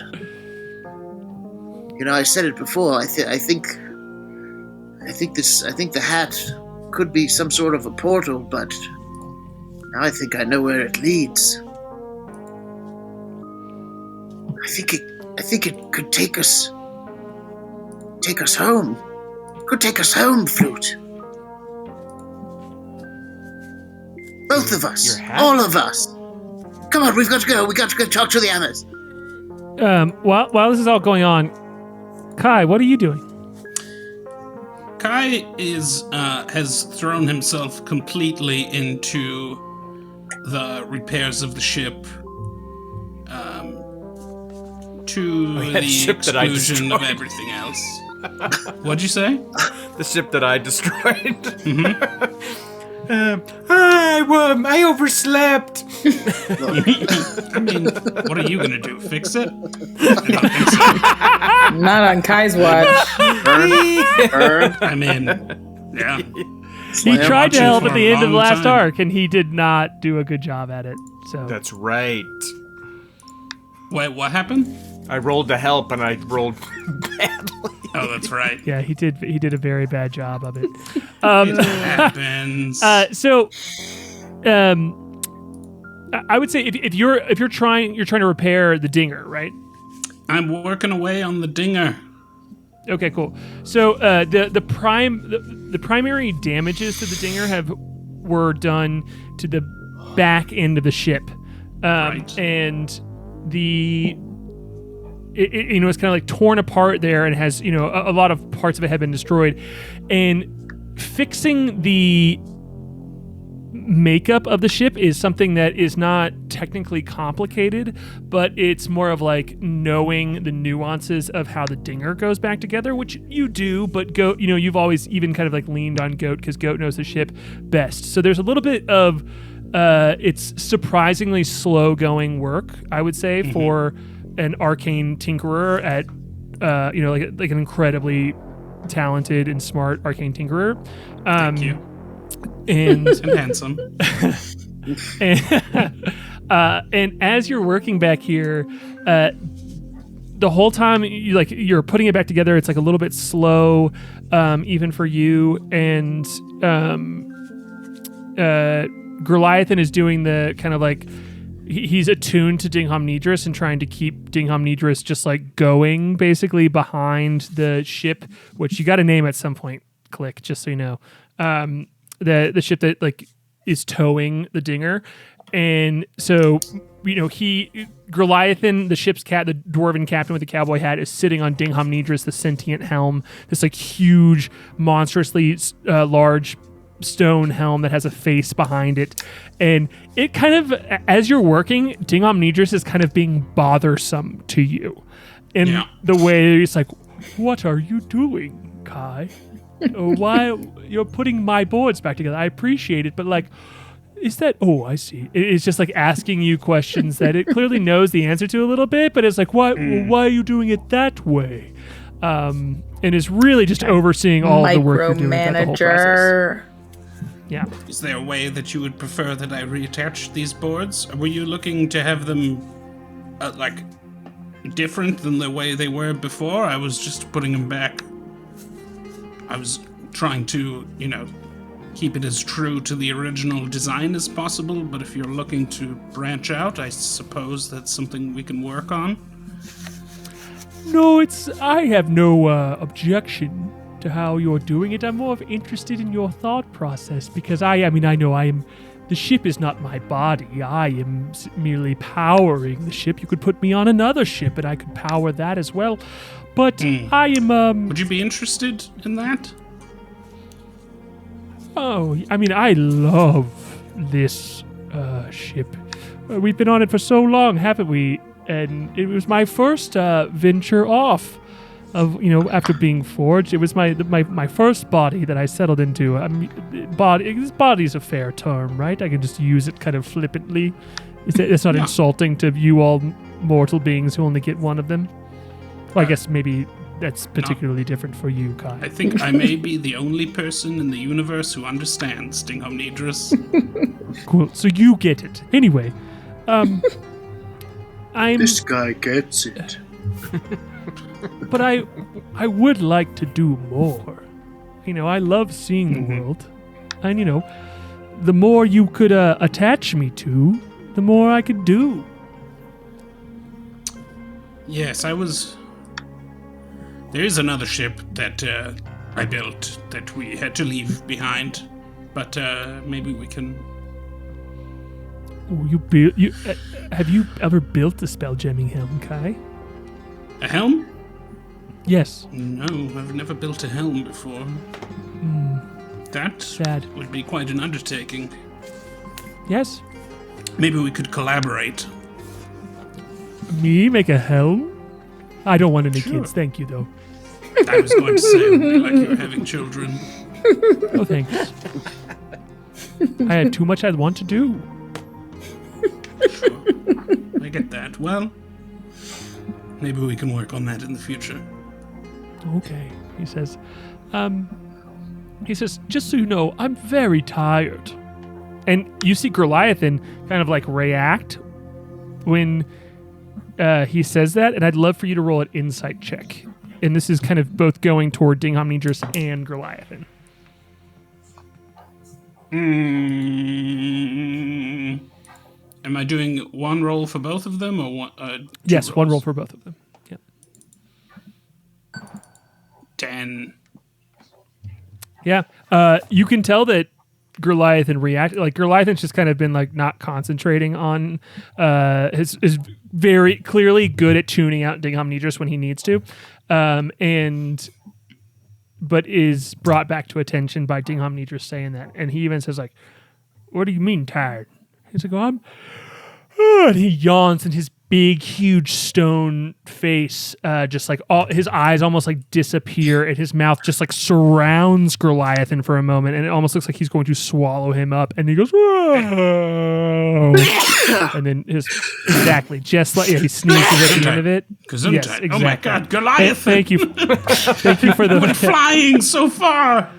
I said it before. I think the hat could be some sort of a portal, but now I think I know where it leads. I think it could take us home. It could take us home, Flute. Both of us. All of us. Come on, we've got to go. We got to go talk to the others. While this is all going on, K.A.I, what are you doing? K.A.I. has thrown himself completely into the repairs of the ship, to the exclusion of everything else. What'd you say? The ship that I destroyed. Mm-hmm. I overslept. I mean, what are you gonna do? Fix it? I don't think so. Not on K.A.I.'s watch. Burn. I mean, yeah. He tried to help for at the a end of the long last time. arc, and he did not do a good job at it. So That's right. Wait, what happened? I rolled to help and I rolled badly. Oh, that's right. yeah, he did a very bad job of it. It happens. I would say if you're trying to repair the dinger, right? I'm working away on the dinger. Okay, cool. So the primary damages to the dinger were done to the back end of the ship, Right. and it's kind of like torn apart there, and has a lot of parts of it have been destroyed, and fixing the makeup of the ship is something that is not technically complicated, but it's more of like knowing the nuances of how the dinger goes back together, which you do, but Goat, you've always even kind of like leaned on Goat because Goat knows the ship best. So there's a little bit of it's surprisingly slow going work, I would say, for an arcane tinkerer at like an incredibly talented and smart arcane tinkerer. Thank you. And And handsome. and as you're working back here, the whole time you're putting it back together, it's like a little bit slow, even for you. And Goliathan is doing the kind of like he's attuned to Dingham Nidris and trying to keep Dingham Nidris just like going basically behind the ship, which you got to name at some point, Klik, just so you know. The ship that like is towing the dinger. And so, Goliathan, the ship's the dwarven captain with the cowboy hat, is sitting on Dingham Nidris, the sentient helm, this like huge, monstrously large stone helm that has a face behind it. And it kind of, as you're working, Dingham Nidris is kind of being bothersome to you. In the way it's like, what are you doing, K.A.I? Why you're putting my boards back together? I appreciate it, but like, is that? Oh, I see. It's just like asking you questions that it clearly knows the answer to a little bit, but it's like, why are you doing it that way? And is really just overseeing all the work you're doing throughout the whole process. Yeah. Is there a way that you would prefer that I reattach these boards? Were you looking to have them like different than the way they were before? I was just putting them back. I was trying to, keep it as true to the original design as possible, but if you're looking to branch out, I suppose that's something we can work on. No, I have no objection to how you're doing it. I'm more interested in your thought process because I know the ship is not my body. I am merely powering the ship. You could put me on another ship and I could power that as well. But I am, Would you be interested in that? Oh, I love this ship. We've been on it for so long, haven't we? And it was my first venture off of, after being forged. It was my first body that I settled into. Body's a fair term, right? I can just use it kind of flippantly. It's not insulting to you all mortal beings who only get one of them. Well, I guess maybe that's particularly different for you, K.A.I. I think I may be the only person in the universe who understands Dingham Nidris. Cool. So you get it. Anyway, This guy gets it. But I would like to do more. I love seeing the world. And, the more you could attach me to, the more I could do. Yes, there is another ship that I built that we had to leave behind, but maybe we can... Oh, have you ever built a spelljamming helm, K.A.I? A helm? Yes. No, I've never built a helm before. That Sad. would be quite an undertaking. Yes. Maybe we could collaborate. Me make a helm? I don't want any Sure. kids, thank you, though. I was going to say it would be like you're having children. Oh, thanks. I had too much I'd want to do. Sure. I get that. Well, maybe we can work on that in the future. Okay, he says. He says, just so you know, I'm very tired. And you see Goliathan kind of like react when he says that, and I'd love for you to roll an insight check. And this is kind of both going toward Dingham-Nidris and Goliathan. Am I doing one roll for both of them, or one? Yes, rolls? one roll for both of them. Yep. 10. Yeah. You can tell that Goliathan reacted. Like Goliathan's just kind of been like not concentrating on. Is very clearly good at tuning out Dingham-Nidris when he needs to, but is brought back to attention by Dingham-Nidris saying that, and he even says like, "What do you mean tired?" He's like, "I'm," and he yawns, and his big, huge stone face, just like all his eyes almost like disappear, and his mouth just like surrounds Goliathan for a moment, and it almost looks like he's going to swallow him up. And he goes, "Whoa!" And then exactly just like he sneezes at the end of it. Gesundheit. Yes, exactly. Oh my God, Goliath! Thank you, thank you for the Went flying so far.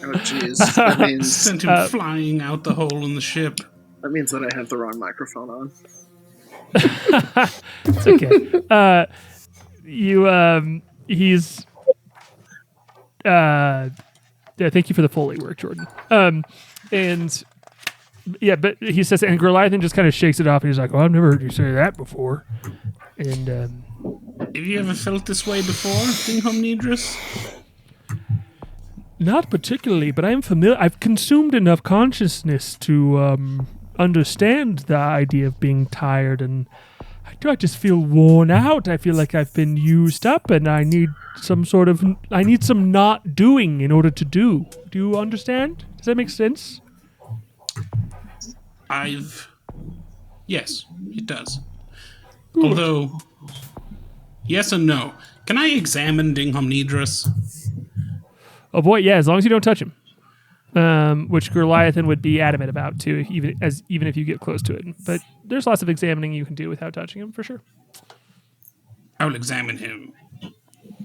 Oh, jeez. That means Sent him flying out the hole in the ship. that I have the wrong microphone on. It's okay. He's. Thank you for the Foley work, Jordan. And yeah, but he says, and Goliathan just kind of shakes it off, and he's like, "Oh, I've never heard you say that before." And Have you ever felt this way before, Dingham-Nidris? not particularly, but I'm familiar. I've consumed enough consciousness to understand the idea of being tired, and I just feel worn out. I feel like I've been used up, and I need some not doing in order to do. Do you understand? Does that make sense? Yes, it does. Although, yes and no. Can I examine Dingham-Nidris? Oh boy, yeah, as long as you don't touch him. Which Goliathan would be adamant about too, even if you get close to it. But there's lots of examining you can do without touching him, for sure. I will examine him.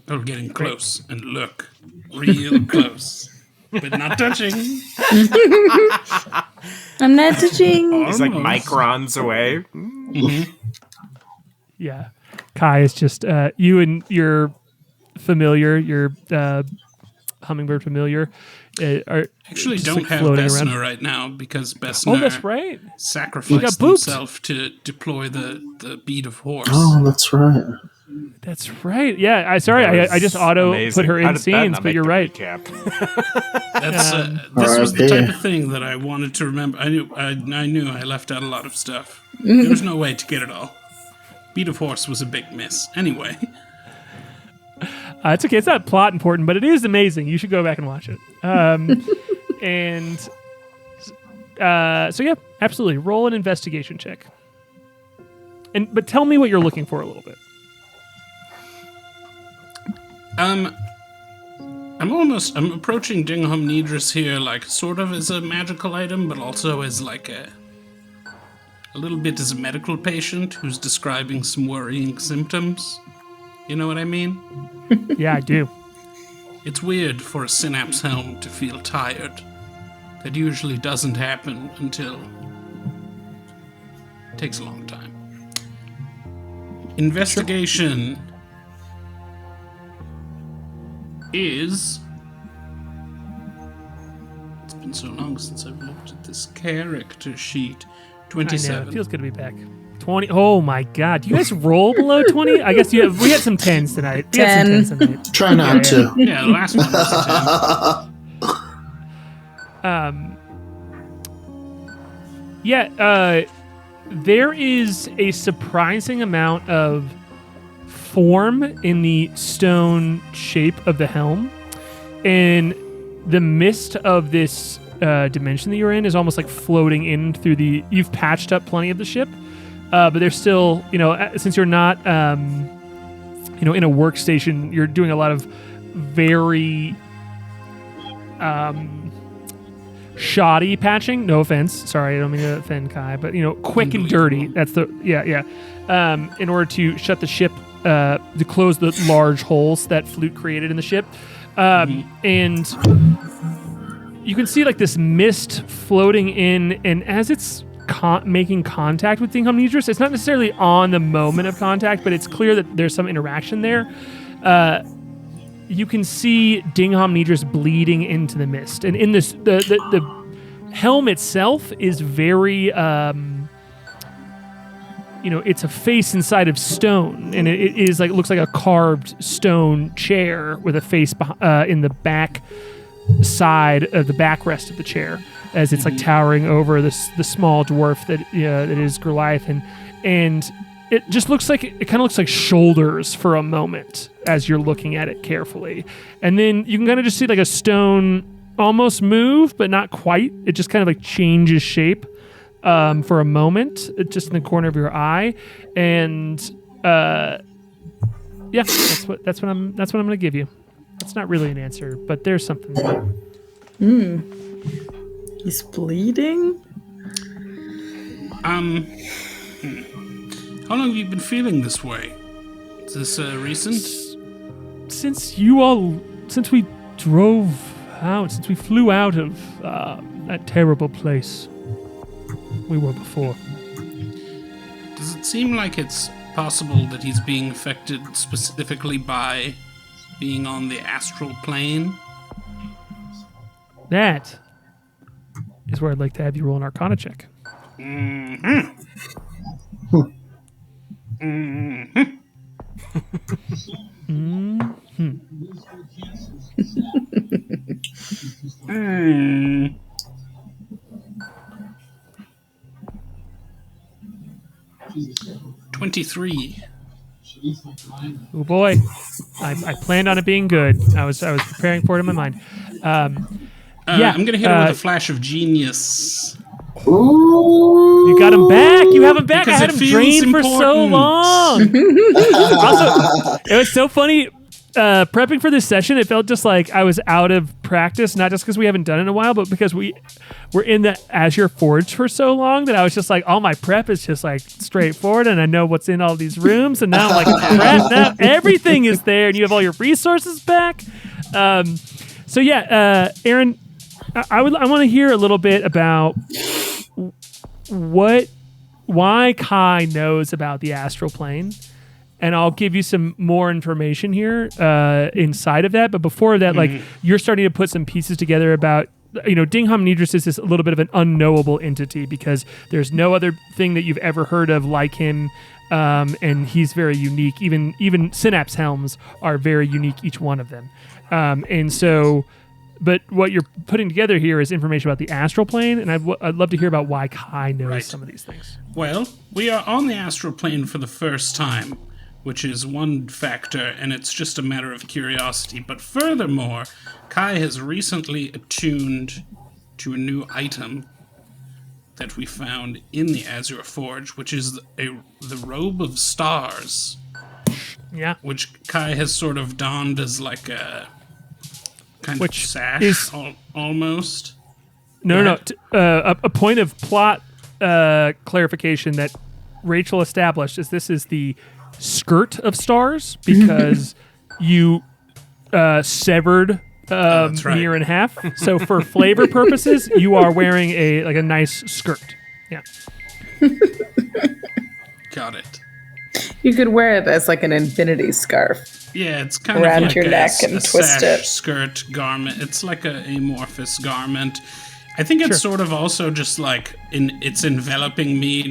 I'll get in close and look real close. But not touching. I'm not touching. He's like microns away. Yeah. K.A.I is just you and your familiar, your hummingbird familiar, are Actually just, don't like, have floating Bessner around. right now because Bessner Oh, that's right. sacrificed booped. himself to deploy the bead of horse. Oh, that's right. That's right. Yeah. I just auto put her in scenes, but you're right. This was the type of thing that I wanted to remember. I knew I left out a lot of stuff. There was no way to get it all. Bead of horse was a big miss. Anyway. It's okay. It's not plot important, but it is amazing. You should go back and watch it. So yeah, absolutely. Roll an investigation check. But tell me what you're looking for a little bit. I'm approaching Dingham-Nidris here like sort of as a magical item, but also as like a little bit as a medical patient who's describing some worrying symptoms. You know what I mean? Yeah, I do. It's weird for a Synapse helm to feel tired. That usually doesn't happen until... It takes a long time. Investigation is... It's been so long since I've looked at this character sheet. I 27. know. It feels good to be back. 20. Oh my God. Do you guys roll below 20? I guess we had some 10s tonight. 10. Try not to. Yeah, the last one was a 10. There is a surprising amount of form in the stone shape of the helm, and the mist of this dimension that you're in is almost like floating in through the... You've patched up plenty of the ship, but there's still, since you're not, in a workstation, you're doing a lot of very shoddy patching. No offense. Sorry, I don't mean to offend K.A.I, but, quick and dirty. That's the... Yeah. In order to shut the ship, to close the large holes that Flute created in the ship. And you can see like this mist floating in, and as it's making contact with Dingham Nidris, it's not necessarily on the moment of contact, but it's clear that there's some interaction there. You can see Dingham Nidris bleeding into the mist, and in this, the helm itself is very, it's a face inside of stone, and it is like, it looks like a carved stone chair with a face in the back side of the backrest of the chair, as it's like towering over the small dwarf that is Goliathan, and it just looks like it kind of looks like shoulders for a moment as you're looking at it carefully, and then you can kind of just see like a stone almost move, but not quite. It just kind of like changes shape for a moment, just in the corner of your eye, and that's what I'm gonna give you. That's not really an answer, but there's something there. He's bleeding? How long have you been feeling this way? Is this recent? Since we flew out of that terrible place we were before. Does it seem like it's possible that he's being affected specifically by being on the astral plane? That is where I'd like to have you roll an Arcana check. Mm-hmm. 23. Oh boy, I planned on it being good. I was preparing for it in my mind. I'm gonna hit him with a flash of genius. Ooh. You got him back. You have him back. Because I had him drained for so long. Also, it was so funny. Prepping for this session, it felt just like I was out of practice, not just because we haven't done it in a while, but because we're in the Azure Forge for so long that I was just like, all my prep is just like straightforward, and I know what's in all these rooms, and now I'm like, crap, now everything is there, and you have all your resources back. Aaron, I want to hear a little bit about why K.A.I knows about the astral plane. And I'll give you some more information here inside of that. But before that, like, you're starting to put some pieces together about, Dingham Nidris is this a little bit of an unknowable entity because there's no other thing that you've ever heard of like him. And he's very unique. Even Synapse helms are very unique, each one of them. But what you're putting together here is information about the astral plane, and I'd love to hear about why K.A.I knows some of these things. Well, we are on the astral plane for the first time, which is one factor, and it's just a matter of curiosity. But furthermore, K.A.I has recently attuned to a new item that we found in the Azure Forge, which is the Robe of Stars. Yeah. Which K.A.I has sort of donned as like a kind of sash, almost. No. A point of plot clarification that Rachel established is this is the skirt of stars because you severed Mir in half. So for flavor purposes, you are wearing a nice skirt. Yeah. Got it. You could wear it as like an infinity scarf. Yeah, it's kind around of like your neck and twist it. Skirt garment. It's like a amorphous garment. I think it's sort of also just like it's enveloping me.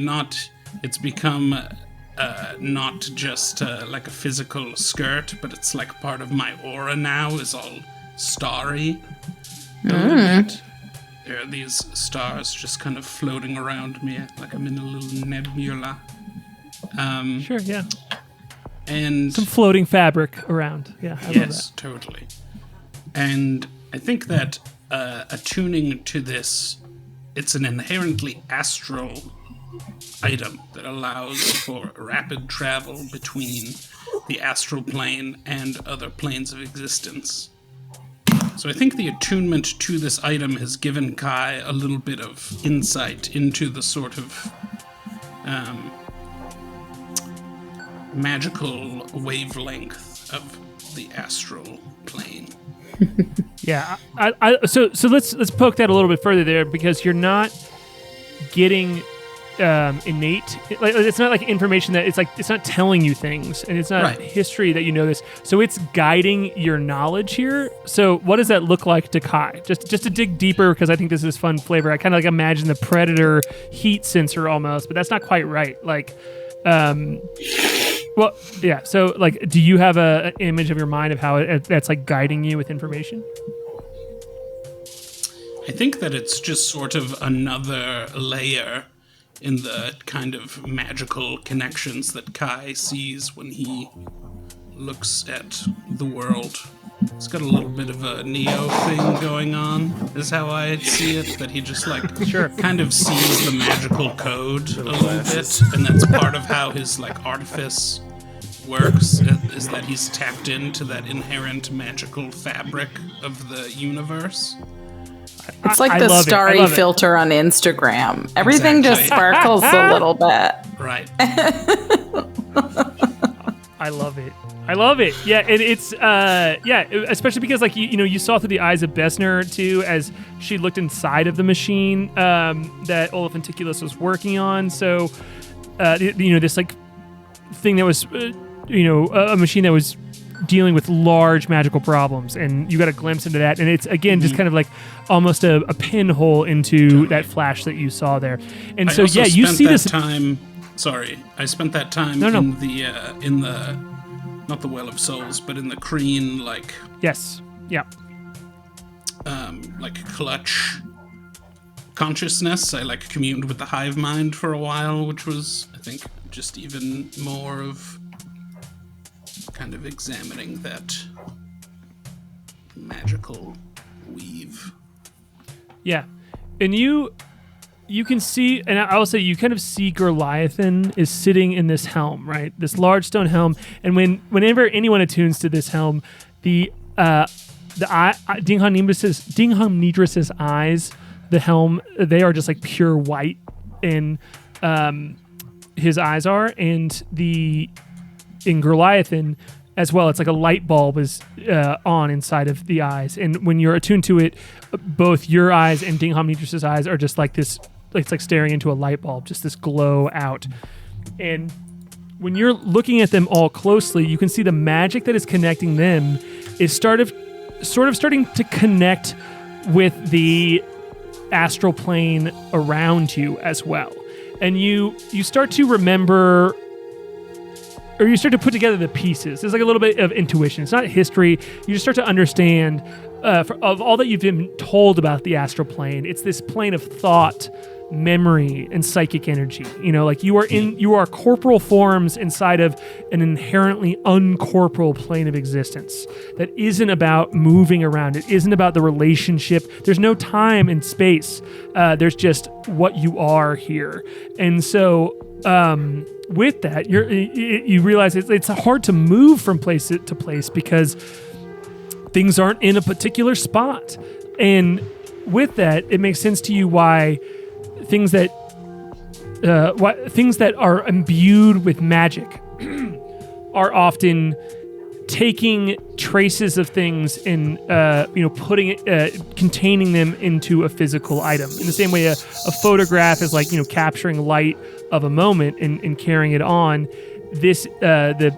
It's become not just like a physical skirt, but it's like part of my aura now. Is all starry. A little bit. There are these stars just kind of floating around me, like I'm in a little nebula. Sure, yeah. And some floating fabric around. Yeah, I love that. Totally. And I think that attuning to this, it's an inherently astral item that allows for rapid travel between the astral plane and other planes of existence. So I think the attunement to this item has given K.A.I a little bit of insight into the sort of magical wavelength of the astral plane. Yeah. So let's poke that a little bit further there, because you're not getting innate, like it's not like information that it's not telling you things, and it's not Right. history that you know this. So it's guiding your knowledge here. So what does that look like to K.A.I? Just to dig deeper, because I think this is fun flavor. I kind of like imagine the Predator heat sensor almost, but that's not quite right. Like, well, yeah. So like, do you have an image of your mind of how that's like guiding you with information? I think that it's just sort of another layer in the kind of magical connections that K.A.I sees when he looks at the world. It's got a little bit of a Neo thing going on, is how I see it, that he just like kind of sees the magical code a little bit, and that's part of how his like artifice works, is that he's tapped into that inherent magical fabric of the universe. It's like I the love it. I starry love it. filter on Instagram. Everything just Exactly. sparkles a little bit. Right. I love it. I love it. Yeah, and it's especially because like you saw through the eyes of Bessner too, as she looked inside of the machine that Olaf Anticulus was working on. So this like thing that was a machine that was dealing with large magical problems, and you got a glimpse into that, and it's again just kind of like almost a pinhole into that flash that you saw there. And so I you see this time. Sorry, I spent that time in the not the Well of Souls, but in the Kreen yes, yeah, like clutch consciousness. I like communed with the hive mind for a while, which was, I think, just even more of kind of examining that magical weave. yeah, and you can see, and I will say you kind of see Goliathan is sitting in this helm, right? This large stone helm, and whenever anyone attunes to this helm, the Dingham Nidris's eyes, the helm, they are just like pure white, and his eyes are, and in Goliathan as well, it's like a light bulb is on inside of the eyes, and when you're attuned to it, both your eyes and Dingham Nidris's eyes are just like this. It's like staring into a light bulb, just this glow out. And when you're looking at them all closely, you can see the magic that is connecting them is sort of starting to connect with the astral plane around you as well. And you start to remember, or you start to put together the pieces. There's like a little bit of intuition. It's not history. You just start to understand of all that you've been told about the astral plane. It's this plane of thought, memory, and psychic energy. Like you are corporal forms inside of an inherently uncorporal plane of existence that isn't about moving around. It isn't about the relationship. There's no time and space. There's just what you are here. And so with that, you realize it's hard to move from place to place because things aren't in a particular spot. And with that, it makes sense to you why things that are imbued with magic are often taking traces of things and containing them into a physical item. In the same way a photograph is like capturing light of a moment and carrying it on. This the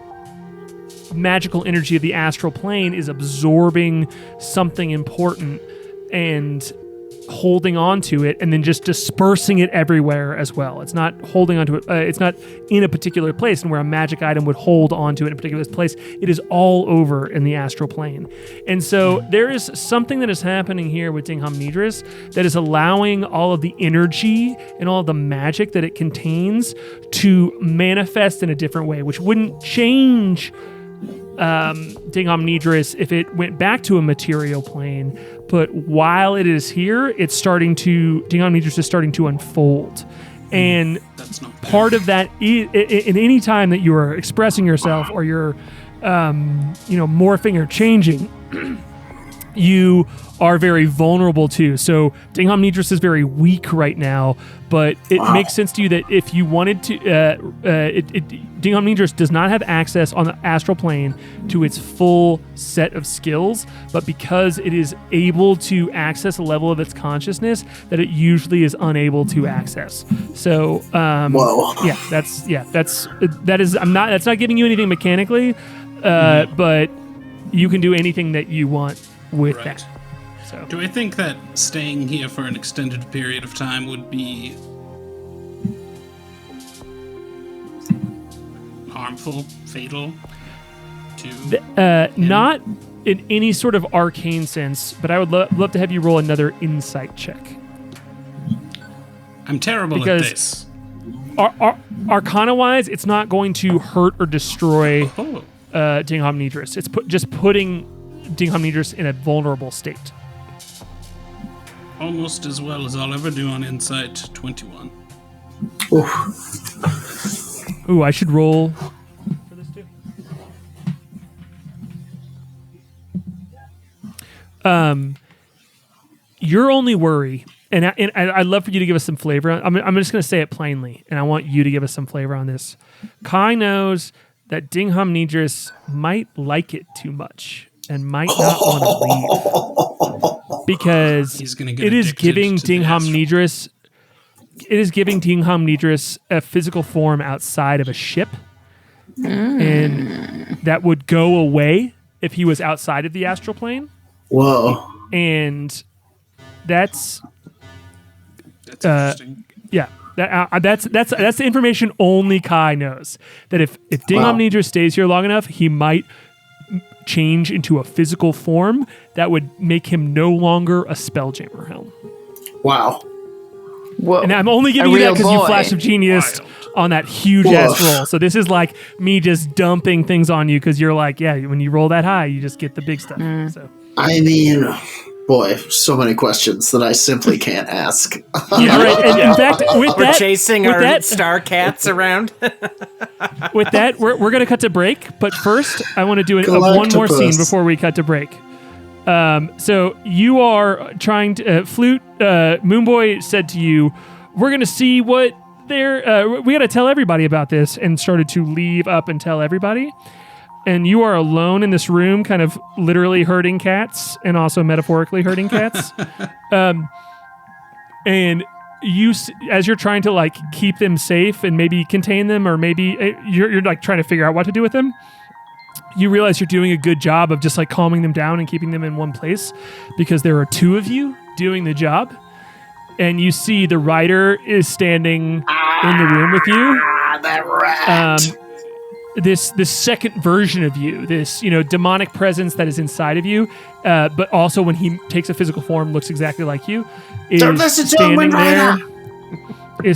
magical energy of the astral plane is absorbing something important and holding on to it and then just dispersing it everywhere as well. It's not holding onto it. It's not in a particular place, and where a magic item would hold onto it in a particular place, it is all over in the astral plane. And so there is something that is happening here with Dingham Nidris that is allowing all of the energy and all of the magic that it contains to manifest in a different way, which wouldn't change Dingham Nidris if it went back to a material plane, but while it is here, Dingham Nidris is starting to unfold. And That's not part of that is, in any time that you are expressing yourself or you're morphing or changing, you are very vulnerable to. So Dingham Nidris is very weak right now, but it makes sense to you that if you wanted to, Dingham Nidris does not have access on the astral plane to its full set of skills, but because it is able to access a level of its consciousness that it usually is unable to access. So, that's not giving you anything mechanically, but you can do anything that you want with that. So, do I think that staying here for an extended period of time would be harmful, fatal to not in any sort of arcane sense, but I would love to have you roll another insight check. I'm terrible at this. Arcana-wise, it's not going to hurt or destroy Dingham Nidris. It's just putting Dingham Nidris in a vulnerable state. Almost as well as I'll ever do on Insight 21. Ooh, I should roll for this too. Your only worry, and I'd love for you to give us some flavor. I'm just going to say it plainly, and I want you to give us some flavor on this. K.A.I knows that Dingham Nidris might like it too much and might not want to leave because it is giving Dingham Nidris. It is giving Dingham Nidris a physical form outside of a ship, and that would go away if he was outside of the astral plane. Whoa! And that's interesting. Yeah. That's the information only K.A.I knows. That if Dingham Nidris stays here long enough, he might change into a physical form that would make him no longer a Spelljammer helm. Wow. Whoa. And I'm only giving you that because you Flash of Genius on that huge ass roll. So this is like me just dumping things on you because you're like, yeah, when you roll that high, you just get the big stuff. So I mean, boy, so many questions that I simply can't ask. Yeah, right. And in fact, we're chasing our star cats around. With that, we're going to cut to break. But first, I want to do one more scene before we cut to break. So you are trying to Flute. Moonboy said to you, "We're going to see what they're. We got to tell everybody about this," and started to leave up and tell everybody. And you are alone in this room, kind of literally herding cats and also metaphorically herding cats. And you, as you're trying to like keep them safe and maybe contain them, or maybe you're like trying to figure out what to do with them, you realize you're doing a good job of just like calming them down and keeping them in one place because there are two of you doing the job. And you see the writer is standing in the room with you. That rat. This second version of you, this demonic presence that is inside of you, but also when he takes a physical form, looks exactly like you. Is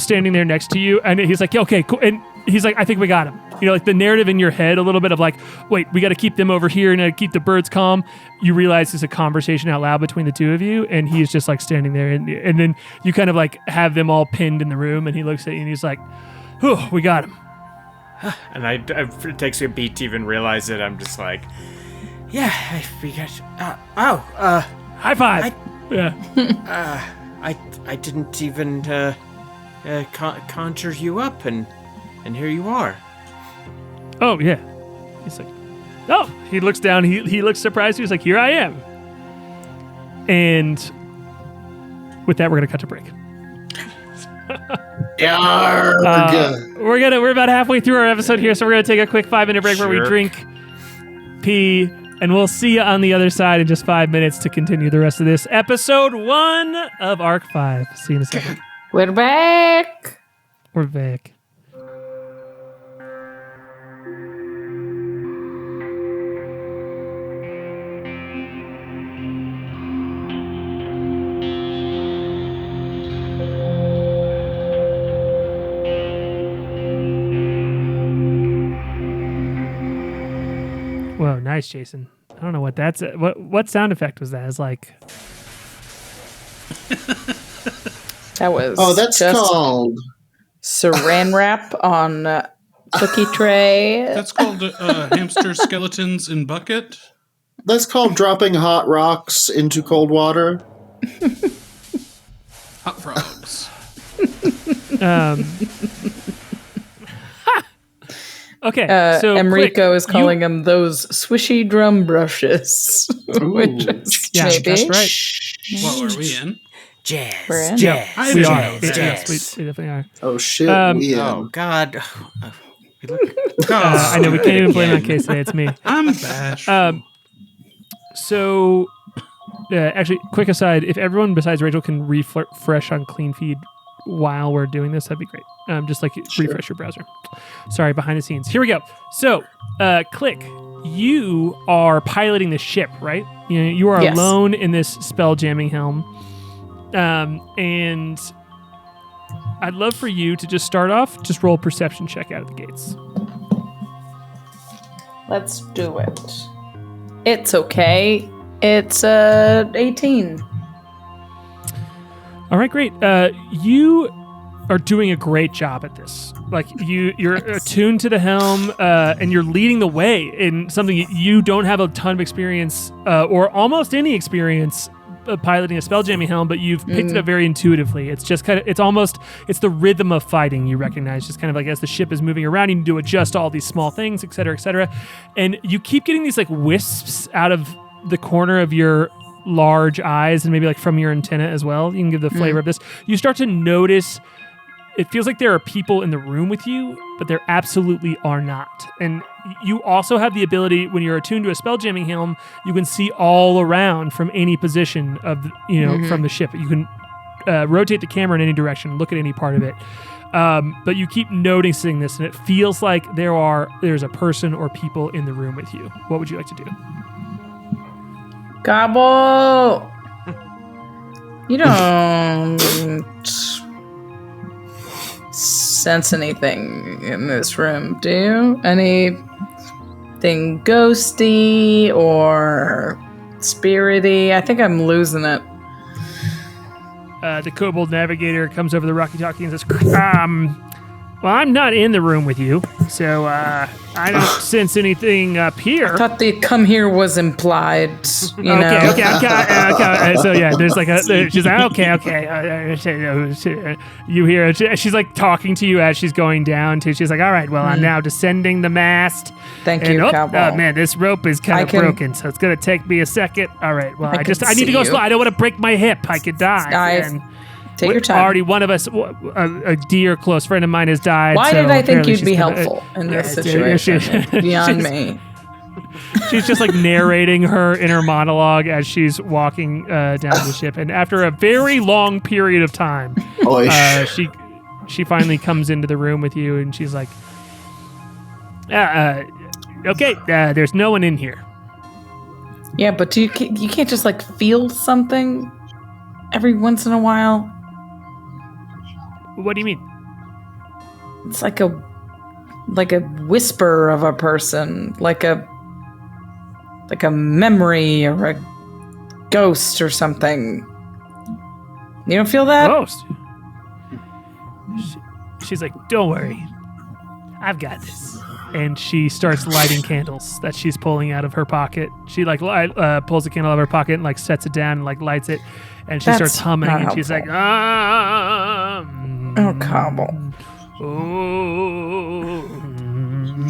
standing there next to you, and he's like, "Okay, cool." And he's like, "I think we got him." Like the narrative in your head, a little bit of like, "Wait, we got to keep them over here and keep the birds calm." You realize there's a conversation out loud between the two of you, and he's just like standing there, and then you kind of like have them all pinned in the room, and he looks at you and he's like, "Whew, we got him." And it takes me a beat to even realize it. I'm just like, yeah, I figured. High five. I didn't even conjure you up, and here you are. Oh yeah. He's like, oh. He looks down. He looks surprised. He's like, here I am. And with that, we're gonna cut to break. We're about halfway through our episode here, so we're gonna take a quick 5-minute break where we drink, pee, and we'll see you on the other side in just 5 minutes to continue the rest of this episode 1 of Arc 5. See you in a second. We're back. We're back. Whoa, nice, Jason. I don't know what that's. What sound effect was that? It's like. That was. Oh, that's just called Saran wrap on cookie tray. That's called hamster skeletons in bucket. That's called dropping hot rocks into cold water. Hot frogs. Okay, so Enrico Klik, is calling them those swishy drum brushes. Which is Yeah, maybe. that's right. What are we in? Jazz, We're in. jazz, We I are. didn't know Yes, jazz. we definitely are. Oh shit, we Oh God. We look. I know we can't even blame on Case today. It's me. I'm bashful. So, actually, quick aside: if everyone besides Rachel can refresh on Clean Feed while we're doing this, that'd be great. Just like refresh your browser. Sorry, behind the scenes. Here we go. So, Klik, you are piloting the ship, right? You are Yes. alone in this spell jamming helm, and I'd love for you to just start off. Just roll a perception check out of the gates. Let's do it. It's okay. It's 18. All right, great. You are doing a great job at this. Like you're attuned to the helm, and you're leading the way in something you don't have a ton of experience, or almost any experience piloting a spelljamming helm, but you've picked it up very intuitively. It's just kind of, it's the rhythm of fighting you recognize, just kind of like as the ship is moving around, you need to adjust all these small things, et cetera, and you keep getting these like wisps out of the corner of your large eyes and maybe like from your antenna as well. You can give the flavor of this. You start to notice it feels like there are people in the room with you, but there absolutely are not. And you also have the ability, when you're attuned to a spelljamming helm, you can see all around from any position of, from the ship. You can rotate the camera in any direction, look at any part of it. But you keep noticing this, and it feels like there's a person or people in the room with you. What would you like to do? Gobble! You don't sense anything in this room, do you? Anything ghosty or spirity? I think I'm losing it. The kobold navigator comes over the walkie-talkie and says, well, I'm not in the room with you, so I don't sense anything up here. I thought the come here was implied, you know. Okay. So yeah, there's like she's like, okay. You hear she's like talking to you as she's going down too. She's like, all right, well, I'm now descending the mast. Thank you, Cowboy. Man, this rope is kind of broken, so it's gonna take me a second. All right, well, I need to go slow. I don't want to break my hip. I could die. Take your time. Already one of us, a dear close friend of mine has died. Why so did I think apparently you'd be she's gonna- helpful in this situation? Beyond me. She's just like narrating her inner monologue as she's walking down the ship. And after a very long period of time, she finally comes into the room with you, and she's like, okay, there's no one in here. Yeah, but you can't just like feel something every once in a while? What do you mean? It's like a whisper of a person, like a memory or a ghost or something. You don't feel that? Ghost. She's like, don't worry, I've got this. And she starts lighting candles that she's pulling out of her pocket. She like pulls a candle out of her pocket and like sets it down and like lights it, and she starts humming. And she's like, oh, Cobble. Oh.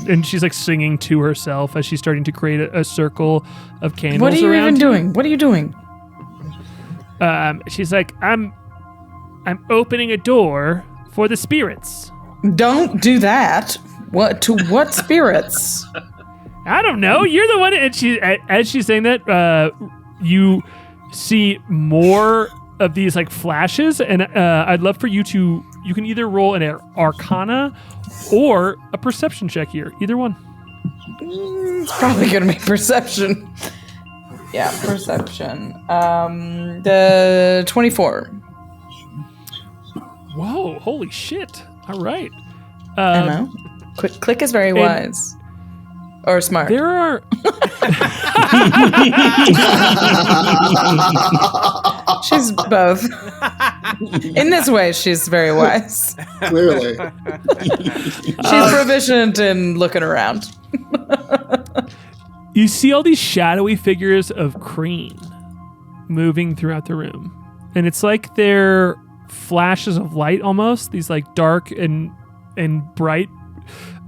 And she's like singing to herself as she's starting to create a circle of candles. What are you around even doing? What are you doing? She's like, I'm opening a door for the spirits. Don't do that. What spirits? I don't know. You're the one. And as she's saying that, you see more of these like flashes, and I'd love for you to. You can either roll an Arcana or a Perception check here. Either one. It's probably gonna be Perception. Yeah, Perception. The 24. Whoa! Holy shit! All right. I know. Klik is very wise. Or smart. There are. She's both. In this way, she's very wise. Clearly. She's proficient in looking around. You see all these shadowy figures of Kreen moving throughout the room. And it's like they're flashes of light almost, these like dark and bright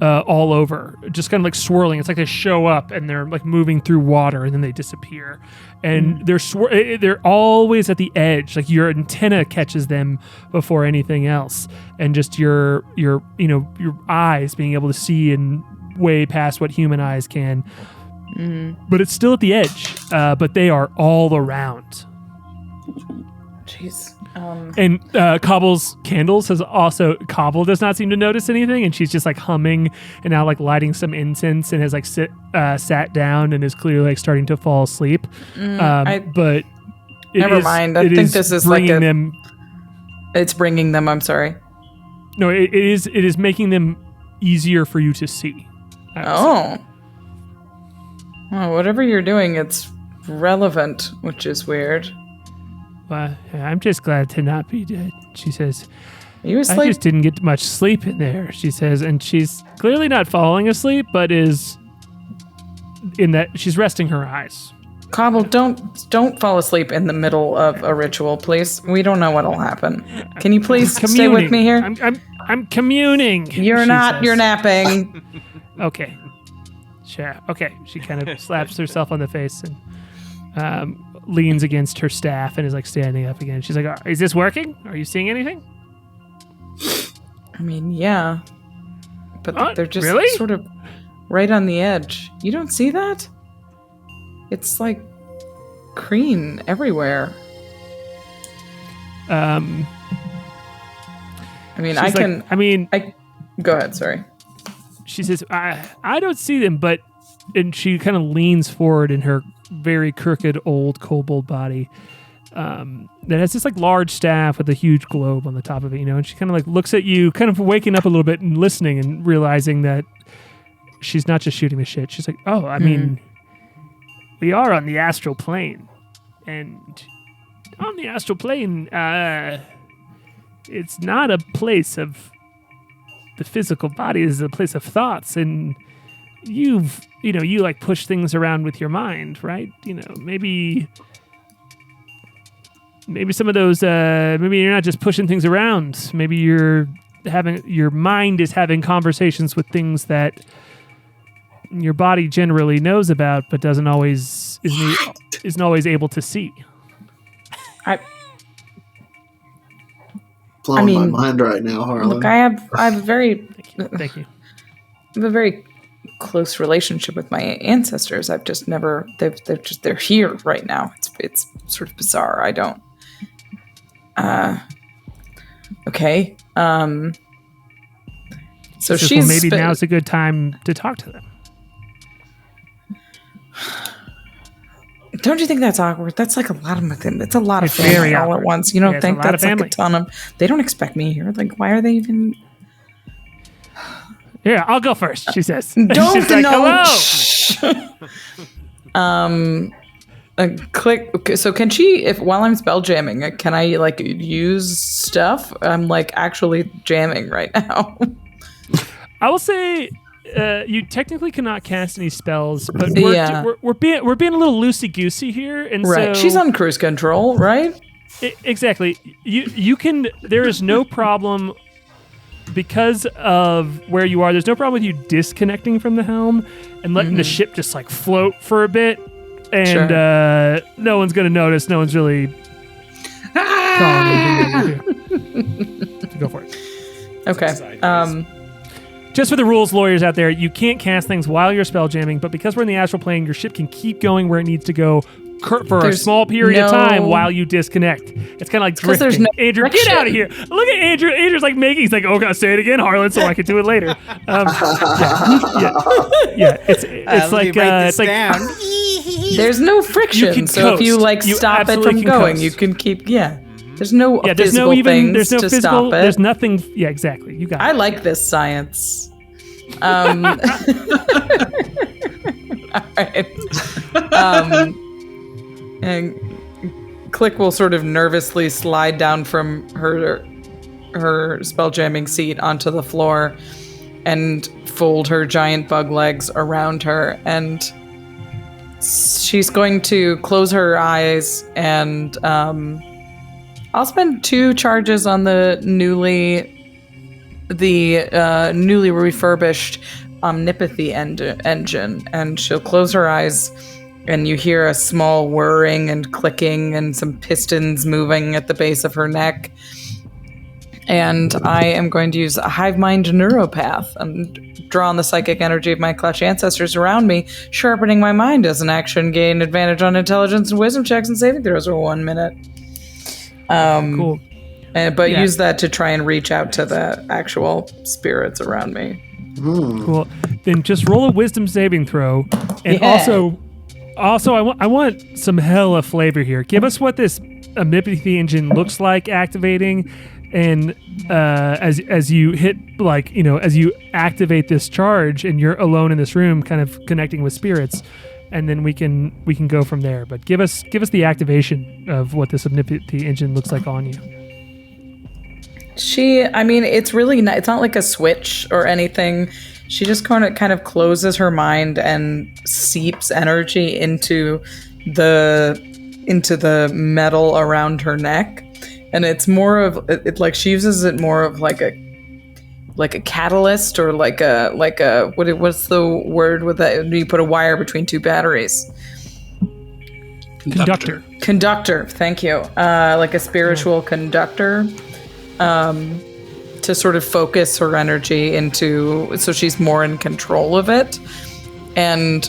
all over, just kind of like swirling. It's like they show up and they're like moving through water and then they disappear. And they're always at the edge. Like your antenna catches them before anything else. And just your eyes being able to see and way past what human eyes can. But it's still at the edge. But they are all around. Jeez. And Cobble's candles has also... Cobble does not seem to notice anything, and she's just like humming and now like lighting some incense and has like sat down and is clearly like starting to fall asleep. But never mind. I think this is bringing like them. It's bringing them. I'm sorry. No, it is making them easier for you to see. Oh. Well, whatever you're doing, it's relevant, which is weird. Well, I'm just glad to not be dead, she says. Are you I asleep? just didn't get much sleep in there, she says, and she's clearly not falling asleep, but is in that she's resting her eyes. Cobble, don't fall asleep in the middle of a ritual, please. We don't know what'll happen. Can you please stay with me here? I'm communing. You're not. Says. You're napping. Okay. Sure. Okay. She kind of slaps herself on the face and leans against her staff and is like standing up again. She's like, "Is this working? Are you seeing anything?" I mean, yeah, but they're just really? sort of right on the edge. You don't see that? It's like Kreen everywhere. I mean, go ahead. Sorry. She says, I don't see them, but... And she kind of leans forward in her very crooked old kobold body that has this like large staff with a huge globe on the top of it, and she kind of like looks at you, kind of waking up a little bit and listening and realizing that she's not just shooting the shit. She's like, oh, I mean, we are on the astral plane. And on the astral plane, it's not a place of the physical body, it's a place of thoughts. And you like push things around with your mind, right? Maybe some of those, maybe you're not just pushing things around. Maybe your mind is having conversations with things that your body generally knows about, but isn't always able to see. Blowing my mind right now, Harlan. Look, I have a very Thank you. I have a very close relationship with my ancestors. I've just never they're here right now. It's sort of bizarre. I don't. Okay. So she's maybe now's a good time to talk to them. Don't you think that's awkward? That's like a lot of them. It's a lot of It's family very all awkward. at once. You don't think it's a lot that's of like family. a ton of? They don't expect me here. Like, why are they even? Here, I'll go first, she says. Don't She's like, hello. Klik. Okay, so can she? If while I'm spell jamming, can I like use stuff? I'm like actually jamming right now. I will say you technically cannot cast any spells, but we're being a little loosey goosey here, and right. so She's on cruise control, right? Exactly. You can. There is no problem because of where you are. There's no problem with you disconnecting from the helm and letting the ship just like float for a bit, and no one's gonna notice. No one's really calling anything. So go for it. Okay. Just for the rules lawyers out there, you can't cast things while you're spell jamming, but because we're in the astral plane, your ship can keep going where it needs to go for a small period of time while you disconnect. It's kind of like drifting. There's no Andrew, get out of here. Look at Andrew. Andrew's like making, he's like, oh, gotta say it again, Harlan, so I can do it later. It's like, it's like, down. There's no friction, can so if you coast. like You stop it absolutely from can going, coast. you can keep. There's no there's physical no even, things there's no to physical, stop it. there's nothing. Yeah, exactly. You got it. I like this science. All right. And Klik will sort of nervously slide down from her spell jamming seat onto the floor and fold her giant bug legs around her and she's going to close her eyes, and I'll spend 2 charges on the newly refurbished omnipathy engine, and she'll close her eyes, and you hear a small whirring and clicking and some pistons moving at the base of her neck. And I am going to use a hive mind neuropath and draw on the psychic energy of my clutch ancestors around me, sharpening my mind as an action, gain advantage on intelligence and wisdom checks and saving throws for 1 minute. Cool. But use that to try and reach out to the actual spirits around me. Cool. Then just roll a wisdom saving throw, and also I want some hella flavor here. Give us what this omnipathy engine looks like activating. And as you hit, as you activate this charge, and you're alone in this room, kind of connecting with spirits, and then we can go from there. But give us the activation of what this omnipathy engine looks like on you. It's really not, it's not like a switch or anything. She just kind of closes her mind and seeps energy into the metal around her neck. And it's more of she uses it more of like a catalyst, or like a what's the word with that? You put a wire between 2 batteries. Conductor. Thank you. Like a spiritual conductor, to sort of focus her energy into, so she's more in control of it, and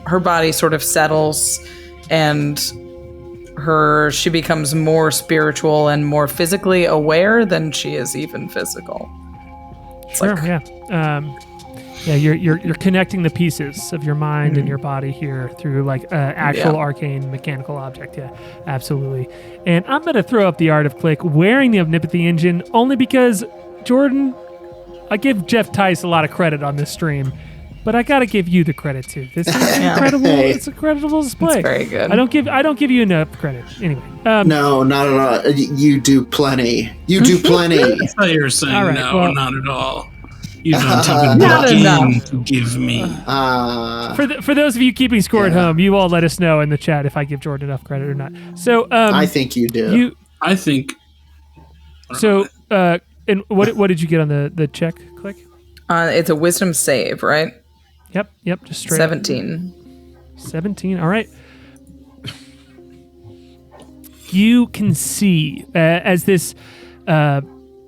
her body sort of settles, and she becomes more spiritual and more physically aware than she is even physical. You're connecting the pieces of your mind and your body here through actual arcane mechanical object. Yeah, absolutely. And I'm gonna throw up the art of Klik wearing the omnipathy engine only because, Jordan, I give Jeff Tice a lot of credit on this stream. But I gotta give you the credit too. This is incredible. It's a credible display. It's very good. I don't give you enough credit. Anyway. No, not at all. You do plenty. I thought you were saying not at all. You don't even begin to give me. For those of you keeping score at home, you all let us know in the chat if I give Jordan enough credit or not. So I think you do. I think. So and what did you get on the check, Klik? It's a wisdom save, right? Yep, just straight 17. 17, all right. You can see as this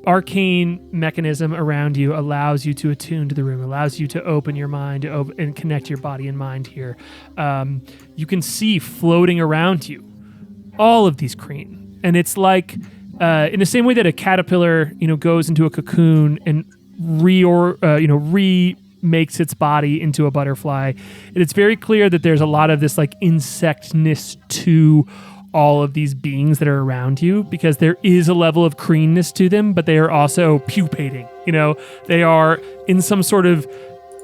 arcane mechanism around you allows you to attune to the room, allows you to open your mind and connect your body and mind here. You can see floating around you all of these Kreen. And it's like, in the same way that a caterpillar, goes into a cocoon and remakes its body into a butterfly. And it's very clear that there's a lot of this insectness to all of these beings that are around you, because there is a level of Kreenness to them, but they are also pupating. They are in some sort of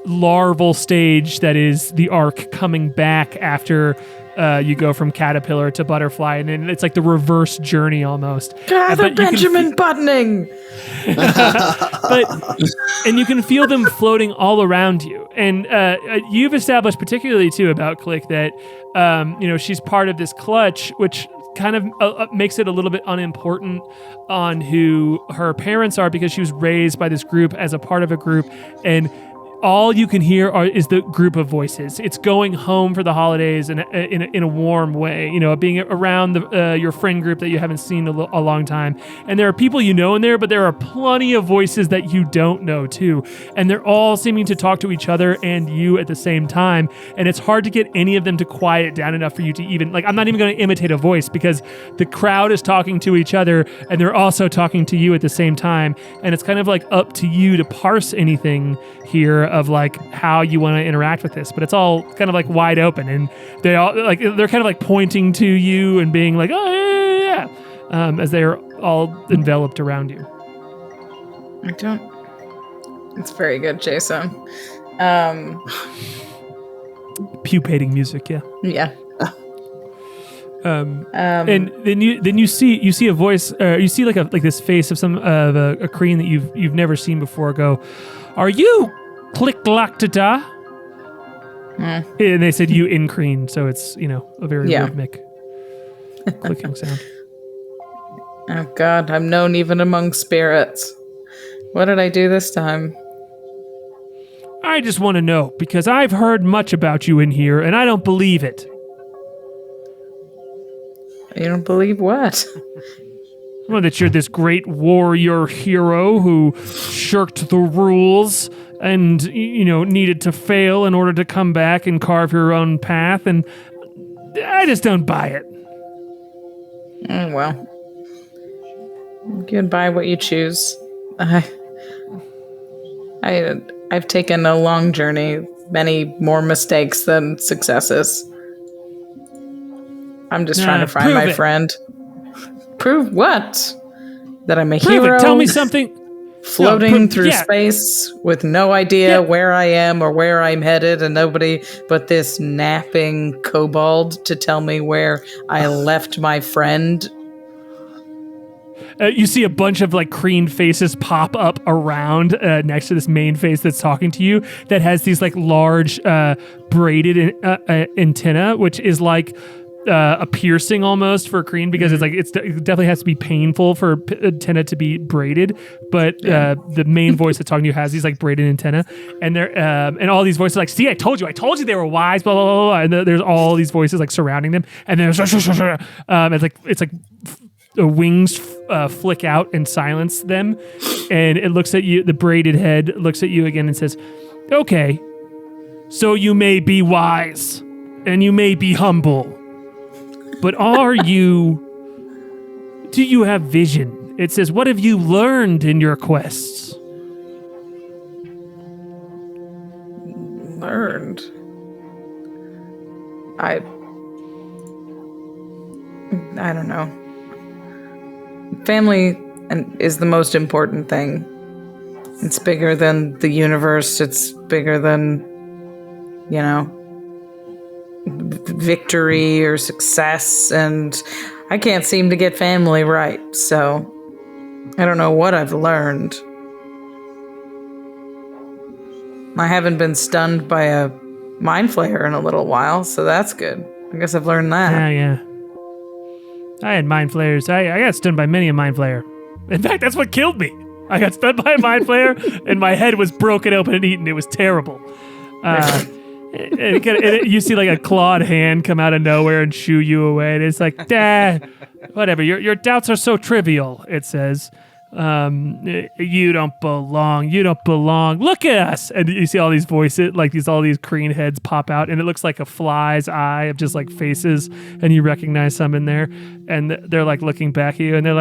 larval stage that is the arc coming back after you go from caterpillar to butterfly, and then it's like the reverse journey almost. Gather Benjamin Buttoning! And you can feel them floating all around you. And you've established particularly too about Klik that she's part of this clutch, which kind of makes it a little bit unimportant on who her parents are, because she was raised by this group as a part of a group, and all you can hear is the group of voices. It's going home for the holidays in a warm way, being around your friend group that you haven't seen a long time. And there are people in there, but there are plenty of voices that you don't know too. And they're all seeming to talk to each other and you at the same time. And it's hard to get any of them to quiet down enough for you to even, I'm not even going to imitate a voice, because the crowd is talking to each other and they're also talking to you at the same time. And it's kind of up to you to parse anything here of how you want to interact with this, but it's all kind of wide open, and they all they're kind of pointing to you and being like, oh yeah, as they're all enveloped around you. It's very good, Jason. Pupating music, yeah. Yeah. And then you see a voice, you see this face of a Kreen that you've never seen before go, "Are you Klik-Lak-Ta-Ta?" And they said you in Kreen, so it's, a very rhythmic clicking sound. Oh God, I'm known even among spirits. What did I do this time? I just want to know, because I've heard much about you in here, and I don't believe it. You don't believe what? Well, that you're this great warrior hero who shirked the rules and, needed to fail in order to come back and carve your own path, and I just don't buy it. Well, you can buy what you choose. I've taken a long journey, many more mistakes than successes. I'm just trying to find my friend. Prove what? That I'm a hero? It. Tell me something. Floating through space with no idea where I am or where I'm headed, and nobody but this napping kobold to tell me where I left my friend. You see a bunch of Kreen faces pop up around next to this main face that's talking to you that has these large braided antenna, which is a piercing almost for Kreen, because it definitely has to be painful for antenna to be braided. But the main voice that's talking to you has these braided antenna, and they're and all these voices see, I told you they were wise, blah blah blah, blah. And there's all these voices surrounding them, and then it's wings flick out and silence them, and it looks at you. The braided head looks at you again and says, "Okay, so you may be wise and you may be humble, but do you have vision?" It says, "What have you learned in your quests?" Learned? I don't know. Family is the most important thing. It's bigger than the universe. It's bigger than, victory or success. And I can't seem to get family right. So I don't know what I've learned. I haven't been stunned by a mind flayer in a little while, so that's good. I guess I've learned that. Yeah. I had mind flayers. I got stunned by many a mind flayer. In fact, that's what killed me. I got stunned by a mind flayer, and my head was broken open and eaten. It was terrible. You see a clawed hand come out of nowhere and shoo you away. And it's whatever. Your doubts are so trivial, it says. You don't belong. You don't belong. Look at us. And you see all these voices, all these Kreen heads pop out, and it looks like a fly's eye of just faces, and you recognize some in there, and they're looking back at you, and they're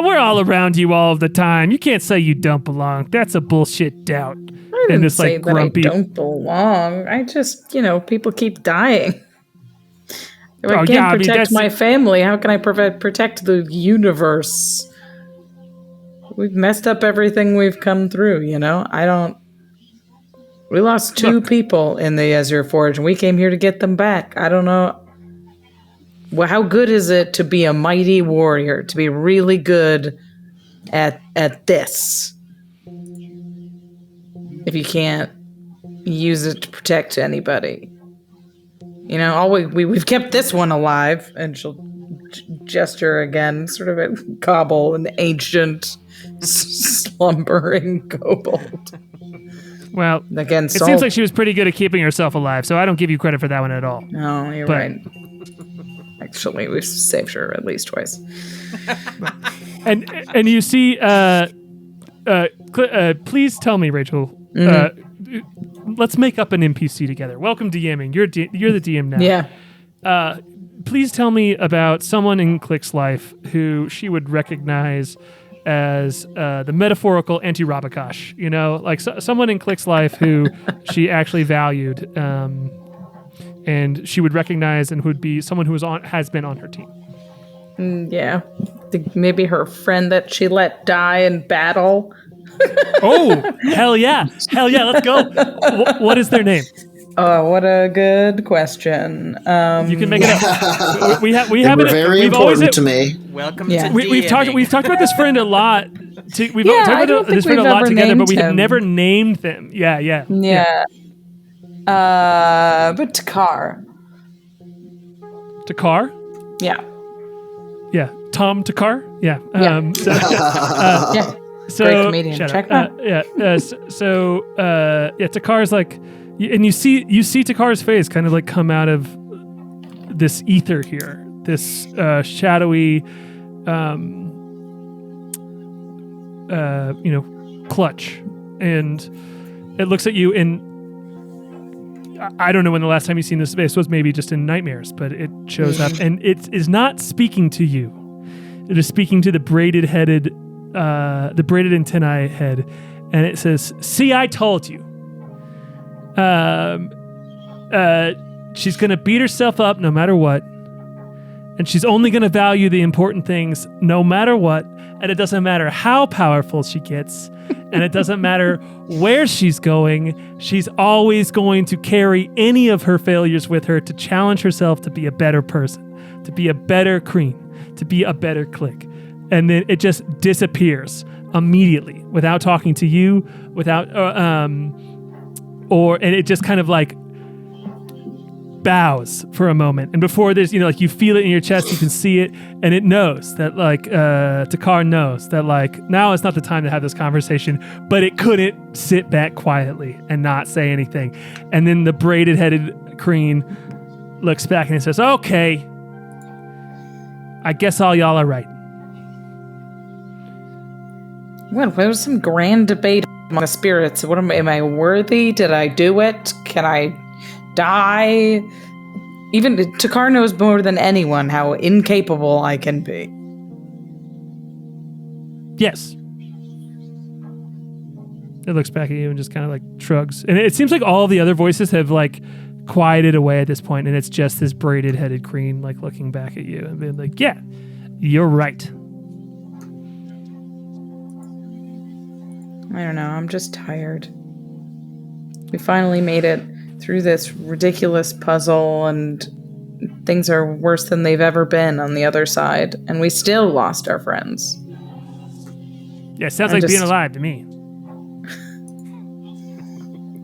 we're all around you all of the time. You can't say you don't belong. That's a bullshit doubt. I didn't say grumpy, that I don't belong. I just, people keep dying. If I can't protect my family, how can I protect the universe? We've messed up everything we've come through, We lost two people in the Azure Forge, and we came here to get them back. I don't know. Well, how good is it to be a mighty warrior, to be really good at this, if you can't use it to protect anybody? We've kept this one alive, and she'll gesture again, sort of a cobble, an ancient slumbering kobold. Well, again, it seems like she was pretty good at keeping herself alive, so I don't give you credit for that one at all. No, you're right. Actually, we've saved her at least twice. and you see, please tell me, Rachel. Let's make up an NPC together. Welcome DMing. You're the DM now. Yeah. Please tell me about someone in Klik's life who she would recognize as the metaphorical anti-Rabakosh. Someone in Klik's life who she actually valued, and she would recognize and would be someone who has been on her team. Yeah. Maybe her friend that she let die in battle. Oh, hell yeah. Let's go. What is their name? Oh, what a good question. You can make it up. We have it. Very important to me. Welcome to we've talked about this friend a lot. We've talked about this friend a lot together, but we have never named them. Yeah. But Takar. Takar? Yeah. Yeah. Tom Takar? Yeah. Yeah. Yeah. So, Great comedian. shut Check up. that. Takar's like, and you see Takar's face kind of like come out of this ether here, this shadowy, clutch, and it looks at you. And I don't know when the last time you've seen this face was. Maybe just in nightmares, but it shows up, and it is not speaking to you. It is speaking to the braided antennae head, and it says, "See, I told you." She's gonna beat herself up no matter what, and she's only gonna value the important things no matter what, and it doesn't matter how powerful she gets, and it doesn't matter where she's going. She's always going to carry any of her failures with her to challenge herself to be a better person, to be a better Kreen, to be a better Klik. And then it just disappears immediately without talking to you, and it just kind of like bows for a moment. And before there's, like you feel it in your chest, you can see it, and it knows that Takar knows that now is not the time to have this conversation, but it couldn't sit back quietly and not say anything. And then the braided headed Kreen looks back and it says, "Okay, I guess all y'all are right." What? There was some grand debate among the spirits. What am I worthy? Did I do it? Can I die? Even Takar knows more than anyone how incapable I can be. Yes. It looks back at you and just kind of like shrugs. And it seems like all the other voices have like quieted away at this point, and it's just this braided headed Kreen like looking back at you and being like, "Yeah, you're right." I don't know. I'm just tired. We finally made it through this ridiculous puzzle, and things are worse than they've ever been on the other side, and we still lost our friends. Yeah, it sounds like being alive to me.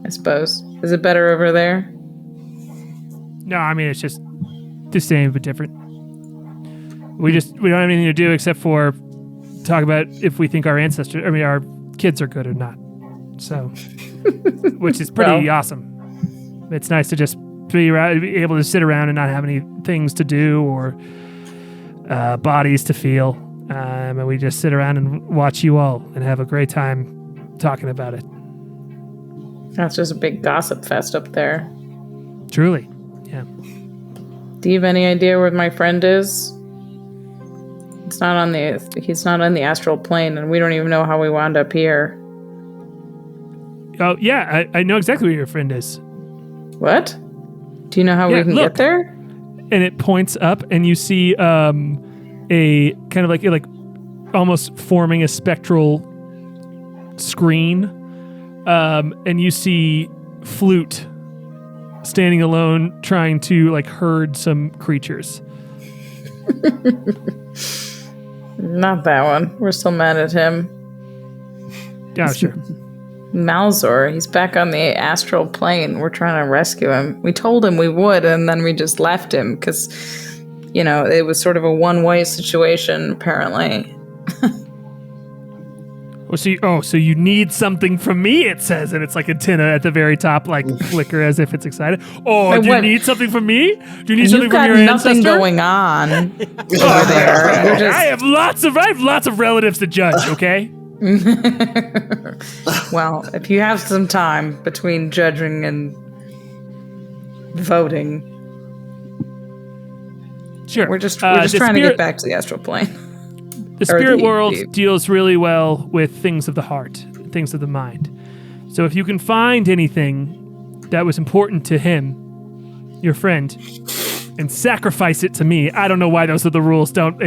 I suppose. Is it better over there? No, I mean, it's just the same but different. We don't have anything to do except for talk about if we think our kids are good or not. So, which is pretty awesome. It's nice to just be able to sit around and not have any things to do or bodies to feel. And we just sit around and watch you all and have a great time talking about it. That's just a big gossip fest up there. Truly, yeah. Do you have any idea where my friend is? He's not on the astral plane, and we don't even know how we wound up here. Oh, yeah, I know exactly where your friend is. What? Do you know how we can get there? And it points up, and you see a kind of like almost forming a spectral screen, and you see Flute standing alone, trying to like herd some creatures. Not that one. We're still mad at him. Yeah, sure. Malzor, he's back on the astral plane. We're trying to rescue him. We told him we would, and then we just left him because, it was sort of a one-way situation, apparently. So you need something from me, it says, and it's like antenna at the very top, like flicker as if it's excited. Oh, do you need something from me? Do you need something from your ancestor? You've got nothing going on over there. I have lots of relatives to judge, okay? Well, if you have some time between judging and voting, sure. We're just trying to get back to the astral plane. The spirit world deals really well with things of the heart, things of the mind. So if you can find anything that was important to him, your friend, and sacrifice it to me, I don't know why those are the rules. I'm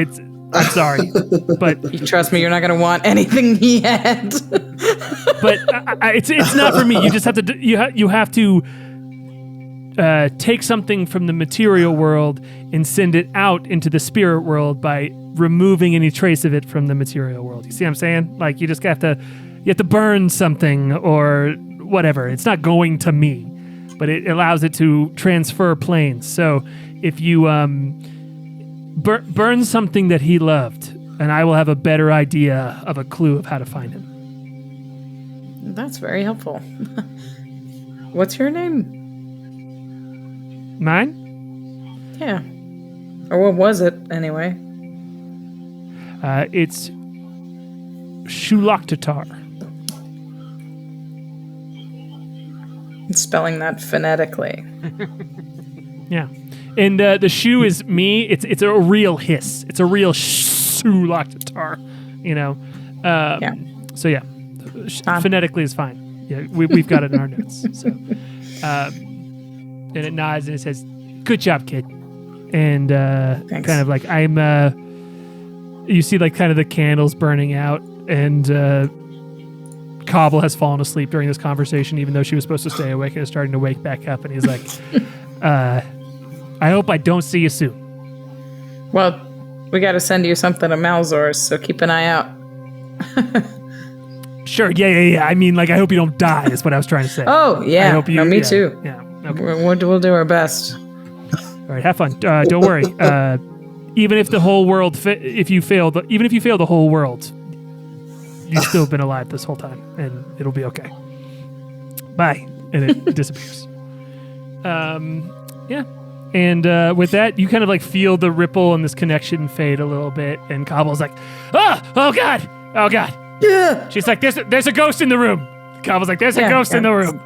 sorry, but you trust me, you're not going to want anything he had. But it's not for me. You just have to you have to take something from the material world and send it out into the spirit world by removing any trace of it from the material world. You see what I'm saying? Like you have to burn something or whatever. It's not going to me. but it allows it to transfer planes. So if you burn something that he loved, and I will have a better idea of a clue of how to find him. That's very helpful. What's your name? Mine? Yeah. Or what was it, anyway? It's Shuloktatar. Spelling that phonetically. Yeah. And the shoe is me. It's a real hiss. It's a real Shuloktatar, you know. Yeah. So yeah, phonetically is fine. Yeah, we've got it in our notes. So, and it nods and it says, "Good job, kid." And Thanks. kind of like you see like kind of the candles burning out, and Cobble has fallen asleep during this conversation, even though she was supposed to stay awake and is starting to wake back up. And he's like, "I hope I don't see you soon." Well, we got to send you something to Malzor's, so keep an eye out. Sure. Yeah. I mean, like, I hope you don't die. Is what I was trying to say. Oh, yeah. I hope you, no, me yeah, too. Yeah. Okay. We'll do our best. All right. Have fun. Don't worry. Even if the whole world, even if you fail the whole world, you've still been alive this whole time, and it'll be okay. Bye. And it disappears. Yeah. And with that, you kind of like feel the ripple and this connection fade a little bit, and Cobble's like, oh God. Yeah. She's like, there's a ghost in the room. Cobble's like, there's a ghost in the room.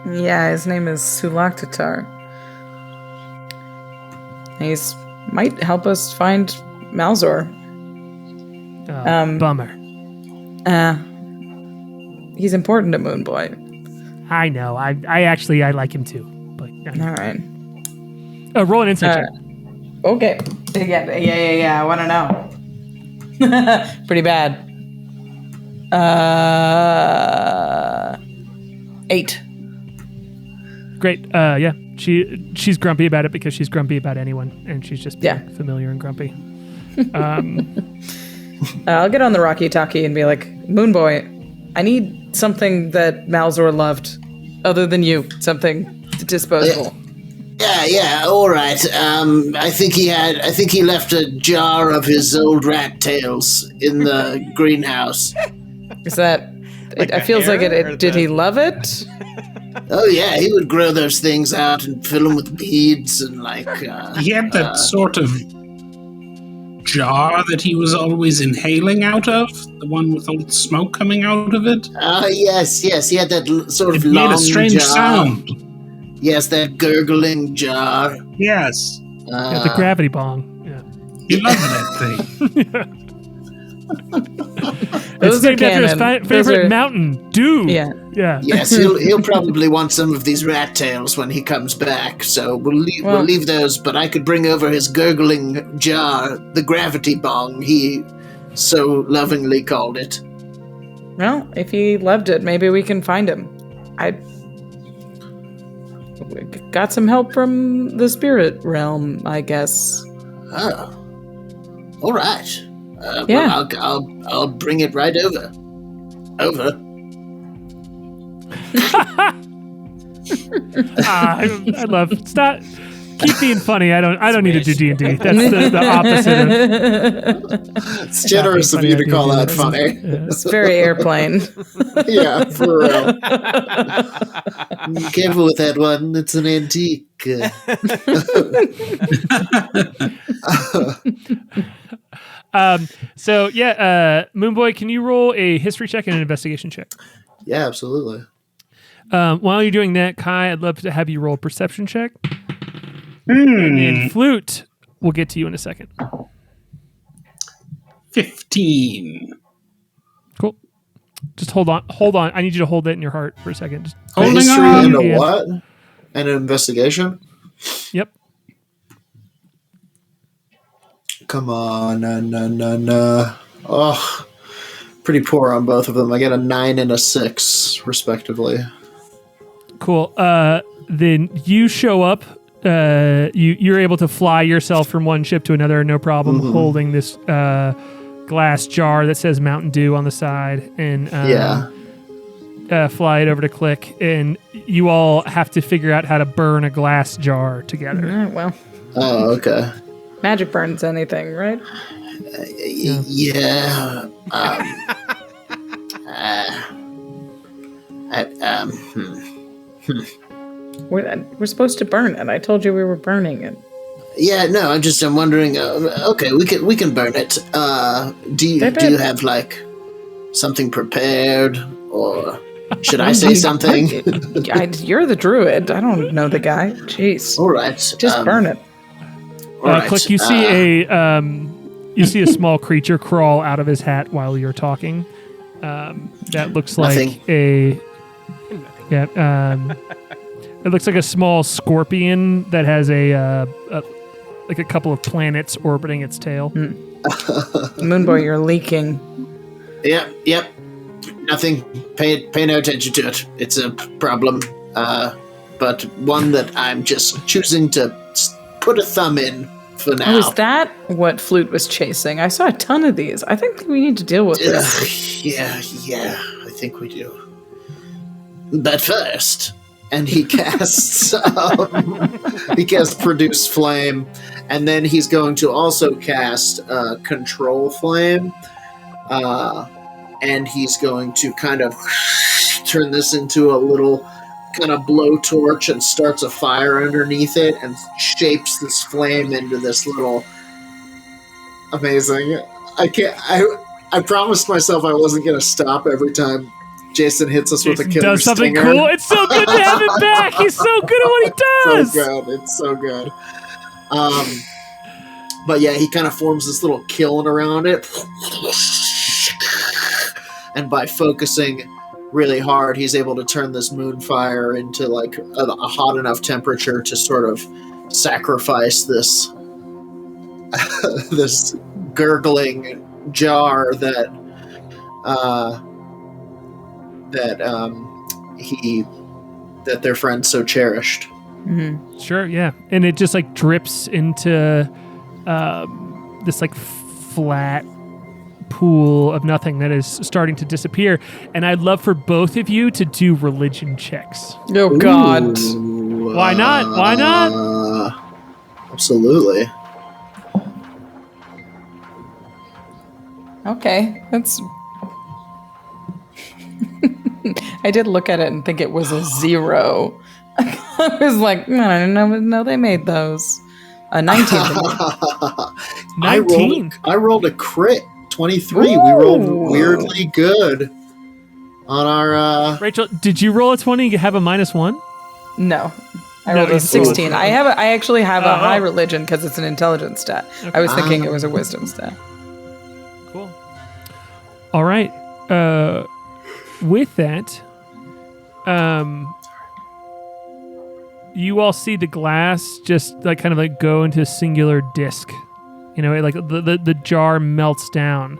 Yeah, his name is Suloktatar. He's might help us find Malzor. Bummer. He's important to Moonboy. I know. I like him too. But All right. Roll an insight check. Okay. Yeah. I want to know. Pretty bad. 8. Great. Yeah. She's grumpy about it because she's grumpy about anyone, and she's just familiar and grumpy. I'll get on the walkie-talkie and be like, Moonboy, I need something that Malzor loved, other than you. Something disposable. Yeah, all right. I think he left a jar of his old rat tails in the greenhouse. Is that? It feels like it. Did he love it? Oh yeah, he would grow those things out and fill them with beads and like. He had that sort of jar that he was always inhaling out of, the one with all the smoke coming out of it. Yes. He had that sort of It long made a strange jar. sound. Yes, that gurgling jar. Yes. The gravity bong. Yeah. He loved that thing. It's named after his canon. favorite mountain, Dew. Yeah. Yes, he'll probably want some of these rat tails when he comes back. So we'll leave those. But I could bring over his gurgling jar, the gravity bong. He so lovingly called it. Well, if he loved it, maybe we can find him. I got some help from the spirit realm, I guess. Oh, all right. Yeah. Well, I'll bring it right over. Over. I love. Stop. Keep being funny. I don't need to do D&D. That's the opposite of. It's generous of you to call that funny. It's very airplane. Yeah, for real. Be careful with that one. It's an antique. So yeah, Moonboy, can you roll a history check and an investigation check? Yeah, absolutely. While you're doing that, Kai, I'd love to have you roll a perception check. And then Flute, we'll get to you in a second. 15. Cool. Just hold on. I need you to hold that in your heart for a second. Just A Holding history on. and a Yeah. what? And an investigation? Yep. Come on. No. Oh, pretty poor on both of them. I get a 9 and a 6, respectively. Cool. Then you show up. You're able to fly yourself from one ship to another, no problem, holding this glass jar that says Mountain Dew on the side. And fly it over to Klik, and you all have to figure out how to burn a glass jar together. All right, well, Oh, okay. magic burns anything, right? Yeah. We're supposed to burn it. I told you we were burning it. Yeah, no, I'm wondering. Okay, we can burn it. Do you have like something prepared, or should I say something? You're the druid. I don't know the guy. Jeez. All right, Just burn it. all right, Klik, you see a small creature crawl out of his hat while you're talking. That looks Nothing. like a it looks like a small scorpion that has a couple of planets orbiting its tail. Moonboy, you're leaking. Yep. Nothing. Pay no attention to it. It's a problem, but one that I'm just choosing to put a thumb in for now. Oh, is that what Flute was chasing? I saw a ton of these. I think we need to deal with this. Yeah, I think we do. But first, and he casts Produce Flame, and then he's going to also cast Control Flame, and he's going to kind of turn this into a little kind of blowtorch and starts a fire underneath it and shapes this flame into this little amazing. I promised myself I wasn't going to stop every time Jason hits us with a killer does something stinger. cool. It's so good to have him back. He's so good at what he does. So good. It's so good. But yeah, he kind of forms this little kiln around it. And by focusing really hard, he's able to turn this moonfire into like a hot enough temperature to sort of sacrifice this this gurgling jar that their friend so cherished. Mm-hmm. Sure, yeah. And it just like drips into this like flat pool of nothing that is starting to disappear. And I'd love for both of you to do religion checks. Oh, God. Ooh, Why not? Why not? Absolutely. Okay, that's... I did look at it and think it was a 0. I was like, no, they made those. 19. 19. I rolled a crit. 23. Ooh. We rolled weirdly good on our. Rachel, did you roll a 20 and have a -1? No. I No, rolled a you- 16. I actually have a Oh. high religion because it's an intelligence stat. I was thinking it was a wisdom stat. Cool. All right. With that, you all see the glass just like kind of like go into a singular disc. You know, like the jar melts down.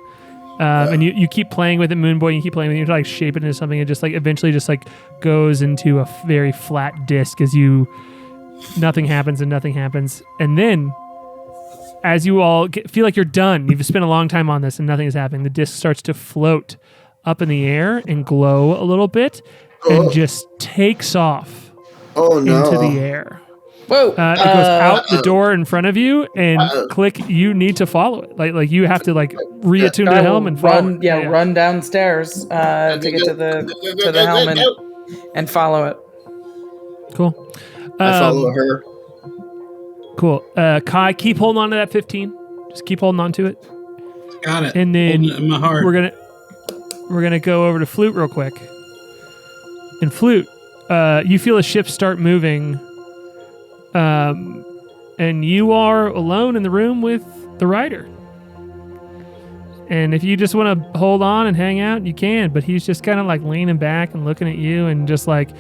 And you keep playing with it, Moonboy, and you keep playing with it, you like shape it into something, and just like eventually just like goes into a very flat disc as nothing happens. And then as you all feel like you're done, you've spent a long time on this and nothing is happening, the disc starts to float up in the air and glow a little bit and just takes off into the air. Whoa. It goes out the door in front of you, and Klik, you need to follow it. Like you have to like reattune to the helm and follow it. Run downstairs to get to the helm and follow it. Cool. I follow her. Cool. K.A.I, keep holding on to that 15. Just keep holding on to it. Got it. And then Holding it in my heart. we're gonna go over to Flute real quick. And Flute, you feel a ship start moving. And you are alone in the room with the rider. And if you just want to hold on and hang out, you can. But he's just kind of like leaning back and looking at you and just like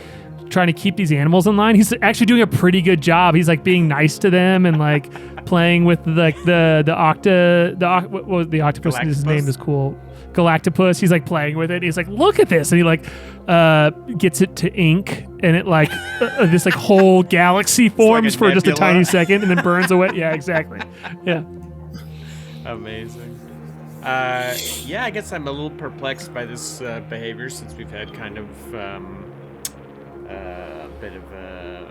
trying to keep these animals in line. He's actually doing a pretty good job. He's like being nice to them and like playing with like the octopus. His name is cool. Galactopus. He's like playing with it. He's like, look at this, and he like gets it to ink, and it like this like whole galaxy forms for just a tiny second, and then burns away. Yeah, exactly. Yeah. Amazing. Yeah, I guess I'm a little perplexed by this behavior since we've had kind of a bit of a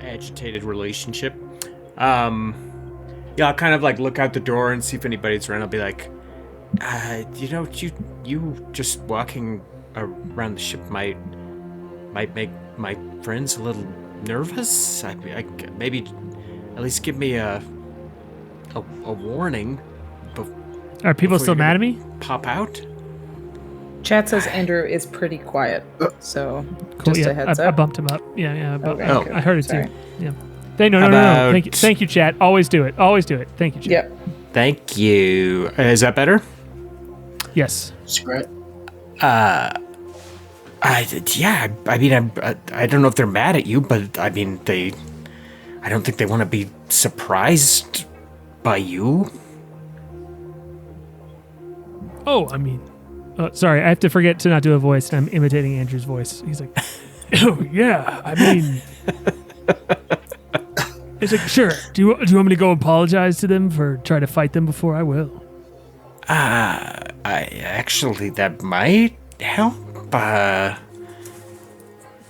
agitated relationship. Yeah, I'll kind of like look out the door and see if anybody's around. I'll be like, you just walking around the ship might make my friends a little nervous. I maybe at least give me a warning. Are people still mad at me? Pop out? Chat says Andrew is pretty quiet, so Cool. just Yeah, a heads I up. bumped him up. Yeah. Okay, I heard it sorry. too. Yeah. No. Thank you, chat. Always do it. Thank you, chat. Yep. Thank you. Is that better? Yes. It's great. I mean, I don't know if they're mad at you, but I mean, I don't think they want to be surprised by you. Oh, I mean, sorry, I have to forget to not do a voice, and I'm imitating Andrew's voice. He's like, oh, yeah, I mean... He's like, sure, do you want me to go apologize to them for trying to fight them before? I will. Actually, that might help,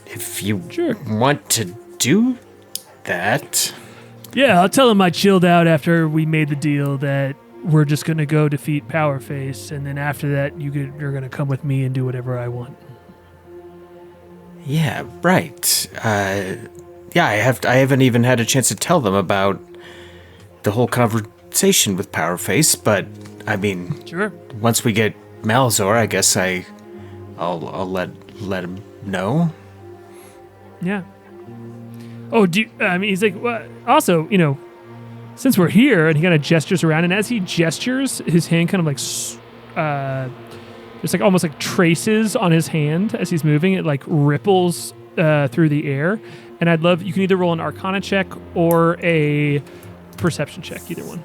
if you want to do that. Yeah, I'll tell them I chilled out after we made the deal that we're just going to go defeat Powerface, and then after that, you're going to come with me and do whatever I want. Yeah, right. Yeah, I haven't even had a chance to tell them about the whole conversation with Powerface, but I mean, sure. Once we get Malzor, I guess I'll let him know. Yeah. Oh, he's like, well, also, since we're here, and he kind of gestures around, and as he gestures, his hand kind of like, there's like almost like traces on his hand as he's moving. It like ripples through the air. And you can either roll an Arcana check or a Perception check, either one.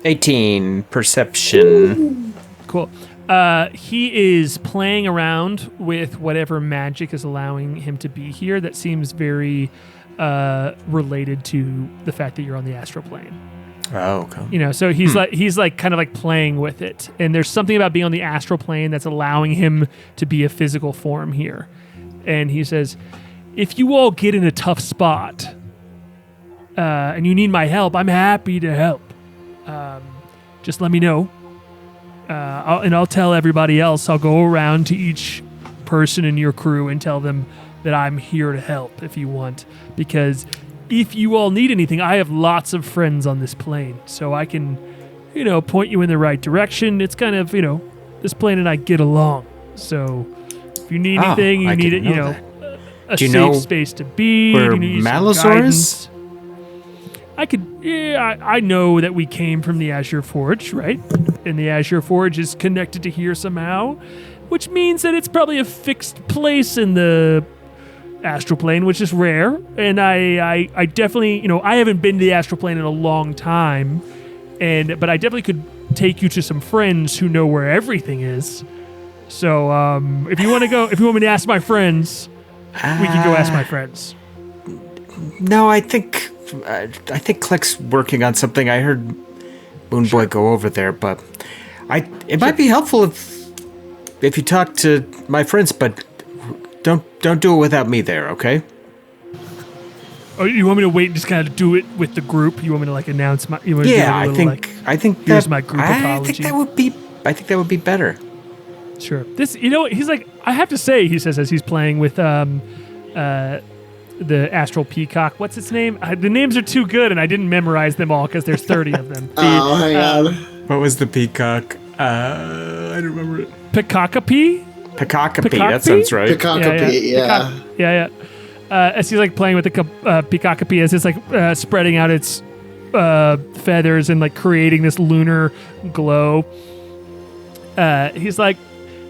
18 Perception. Cool. He is playing around with whatever magic is allowing him to be here that seems very related to the fact that you're on the astral plane. Oh, okay. So he's kind of like playing with it. And there's something about being on the astral plane that's allowing him to be a physical form here. And he says, if you all get in a tough spot and you need my help, I'm happy to help. Just let me know. I'll tell everybody else. I'll go around to each person in your crew and tell them that I'm here to help if you want. Because if you all need anything, I have lots of friends on this plane. So I can, point you in the right direction. It's kind of, this plane and I get along. So if you need anything, you need it, a safe space to be. Where you need Malazor is? I know that we came from the Azure Forge, right? And the Azure Forge is connected to here somehow, which means that it's probably a fixed place in the astral plane, which is rare. And I definitely, I haven't been to the astral plane in a long time, but I definitely could take you to some friends who know where everything is. So if you want me to ask my friends, we can go ask my friends. No, I think Klik's working on something. I heard Moonboy go over there, but it might be helpful if you talk to my friends, but don't do it without me there, okay? Oh, you want me to wait and just kind of do it with the group? You want me to like announce my? I think here's my group apology. I think that would be better. Sure. This, he's like, I have to say, he says as he's playing with the Astral Peacock. What's its name? The names are too good, and I didn't memorize them all because there's 30 of them. Oh, hang on. What was the peacock? I don't remember it. Peacockapee? Peacockapee, that sounds right. Peacockapee, yeah. Yeah. As he's like playing with the Peacockapee, as it's like spreading out its feathers and like creating this lunar glow. He's like,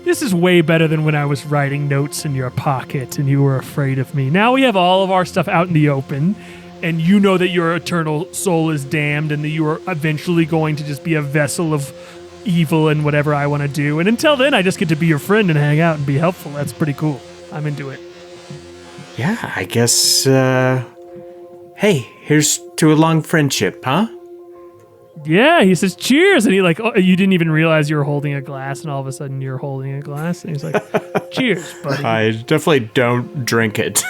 this is way better than when I was writing notes in your pocket and you were afraid of me. Now we have all of our stuff out in the open, and you know that your eternal soul is damned and that you are eventually going to just be a vessel of evil and whatever I want to do. And until then, I just get to be your friend and hang out and be helpful. That's pretty cool. I'm into it. Yeah, I guess, hey, here's to a long friendship, huh? Yeah, he says cheers, and he like, oh, you didn't even realize you were holding a glass, and all of a sudden you're holding a glass, and he's like, cheers, buddy. I definitely don't drink it.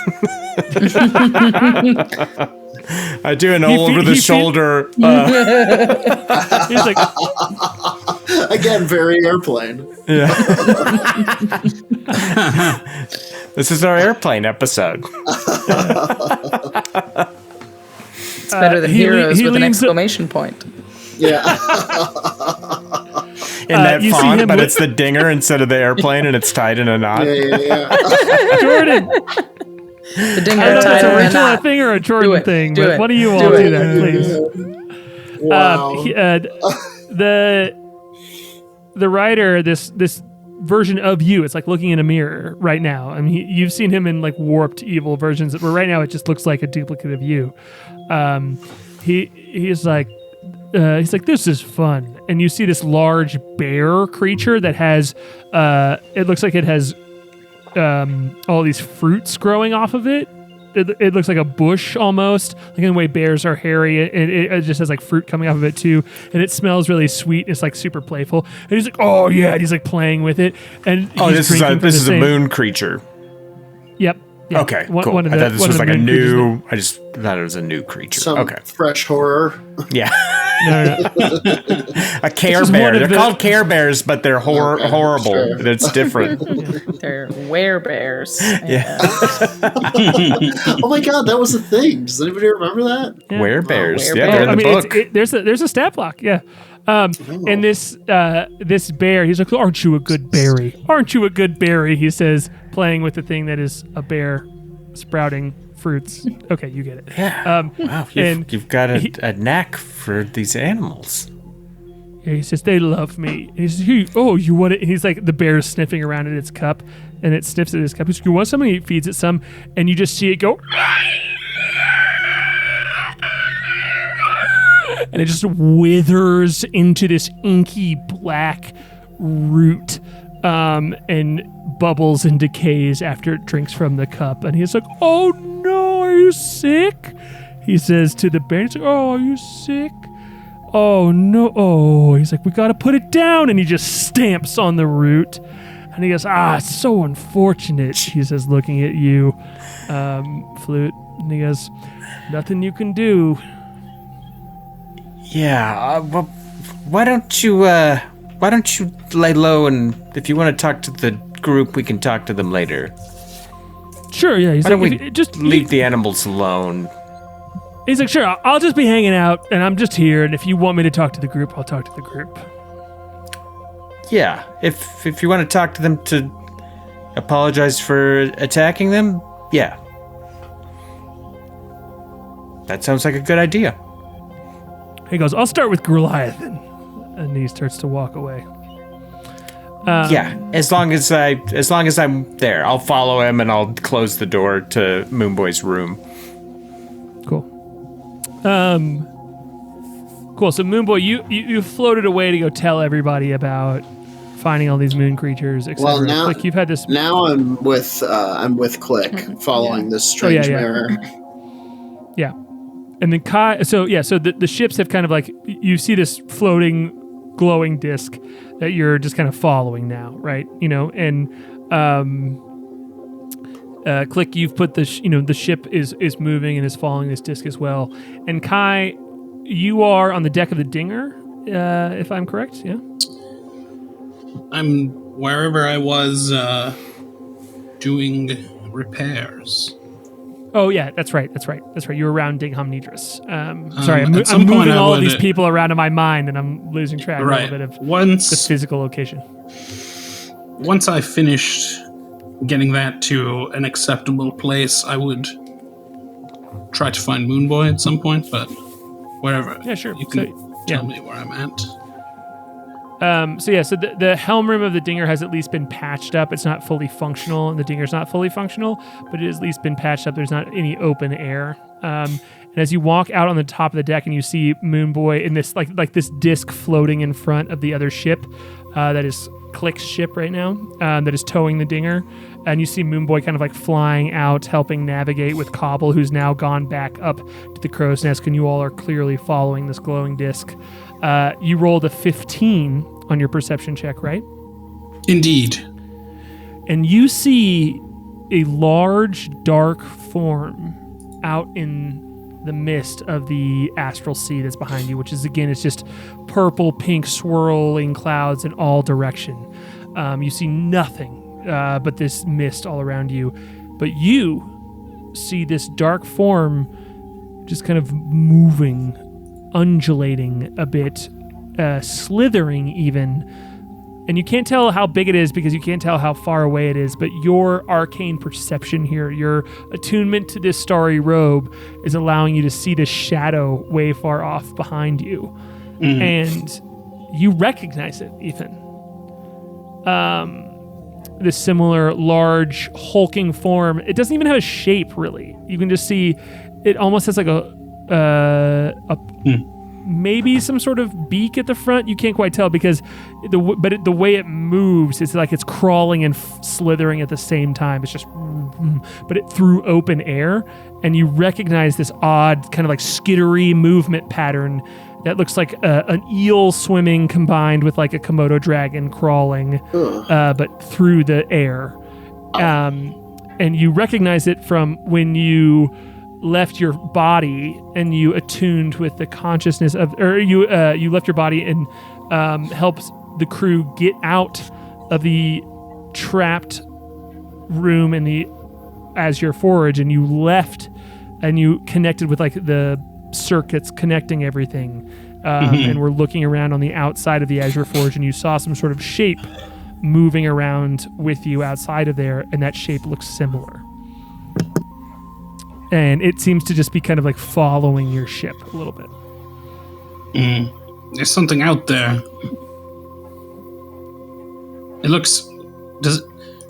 I do an all over the shoulder. He's like, Again, very airplane. Yeah. This is our airplane episode. It's better than he heroes with an leans- exclamation point. Yeah. In that you see font, him but with- it's the dinger instead of the airplane, and it's tied in a knot. Yeah. Jordan. The dinger I don't know if tied it's a around Rachel that. thing or a Jordan Do it. thing, Do but it. what do you all Do do it. that, please? Wow. The writer, this version of you, it's like looking in a mirror right now. I mean, you've seen him in like warped evil versions, but right now it just looks like a duplicate of you. He's like, this is fun, and you see this large bear creature that has, it looks like it has all these fruits growing off of it. It looks like a bush almost, like in the way bears are hairy. It just has like fruit coming off of it too, and it smells really sweet. It's like super playful, and he's like, "Oh yeah," and he's like playing with it. And Oh, he's this is drinking from the a same- moon creature. Yep. Okay, cool. One of I the- thought this one of was the like a moon creatures new. I just thought it was a new creature. Some Okay, fresh horror. yeah, No. a Care is Bear. one of They're the- called Care Bears, but they're horrible. sure. It's different. They're werebears. Yeah. Oh my god, that was a thing. Does anybody remember that? Were bears? Were Yeah, they're in I the mean, book. there's a stat block, yeah. And this bear, he's like, "Aren't you a good berry? Aren't you a good berry?" He says, playing with the thing that is a bear sprouting fruits. Okay, you get it. Yeah. Wow, and you've got a knack for these animals. Yeah, he says, "They love me." And he says, you want it? And he's like, the bear's sniffing around at its cup, and it sniffs at his cup. He's like, "You want some?" And he feeds it some, and you just see it go, and it just withers into this inky black root, and bubbles and decays after it drinks from the cup. And he's like, "Oh no, are you sick?" He says to the bear. He's like, "Oh, are you sick? Oh no." Oh, he's like, "We gotta put it down." And he just stamps on the root. And he goes, "It's so unfortunate," he says, looking at you, Flute. And he goes, "Nothing you can do." Yeah. Well, why don't you lay low, and if you want to talk to the group, we can talk to them later. Sure, yeah. He's Why don't like, we just leave the animals alone? He's like, "Sure, I'll just be hanging out, and I'm just here. And if you want me to talk to the group, I'll talk to the group." Yeah. If you want to talk to them to apologize for attacking them, yeah. That sounds like a good idea. He goes, "I'll start with Goliath," and he starts to walk away. Yeah, as long as I'm there, I'll follow him and I'll close the door to Moonboy's room. Cool. Cool. So Moonboy, you floated away to go tell everybody about finding all these moon creatures, etc. Well, now- like you've had this. Now I'm with Klik, following this strange yeah. mirror. Yeah. And then K.A.I. So the ships have kind of like, you see this floating, glowing disc that you're just kind of following now, right? And Klik, you've put the ship is moving and is following this disc as well. And K.A.I., you are on the deck of the Dinger, if I'm correct. Yeah. I'm wherever I was doing repairs. Oh yeah, that's right. You're around Dingham Nidris. Sorry, I'm at some point moving I all of would- these people around in my mind, and I'm losing track a Right. little bit of the Once physical location. I finished getting that to an acceptable place, I would try to find Moonboy at some point, but wherever. Yeah, sure. You can So, tell me where I'm at. So the helm rim of the Dinger has at least been patched up. It's not fully functional, and the Dinger's not fully functional, but it has at least been patched up. There's not any open air. And as you walk out on the top of the deck and you see Moonboy in this like this disc floating in front of the other ship, that is Klik's ship right now, that is towing the Dinger, and you see Moonboy kind of like flying out, helping navigate with Cobble, who's now gone back up to the crow's nest, and you all are clearly following this glowing disc. You rolled a 15 on your perception check, right? Indeed. And you see a large, dark form out in the mist of the astral sea that's behind you, which is, again, it's just purple, pink, swirling clouds in all direction. You see nothing but this mist all around you. But you see this dark form just kind of moving, undulating a bit, slithering even. And you can't tell how big it is because you can't tell how far away it is, but your arcane perception here, your attunement to this starry robe is allowing you to see the shadow way far off behind you. And you recognize it, Ethan. This similar large hulking form. It doesn't even have a shape, really. You can just see it almost has like maybe some sort of beak at the front. You can't quite tell because the way it moves, it's like it's crawling and slithering at the same time. It's just, but it through open air, and you recognize this odd kind of like skittery movement pattern that looks like an eel swimming combined with like a Komodo dragon crawling, but through the air. And you recognize it from when you left your body and you attuned with the consciousness of, or you left your body and helped the crew get out of the trapped room in the Azure Forge, and you left and you connected with like the circuits connecting everything, and were looking around on the outside of the Azure Forge, and you saw some sort of shape moving around with you outside of there, and that shape looks similar. And it seems to just be kind of like following your ship a little bit. There's something out there. It looks...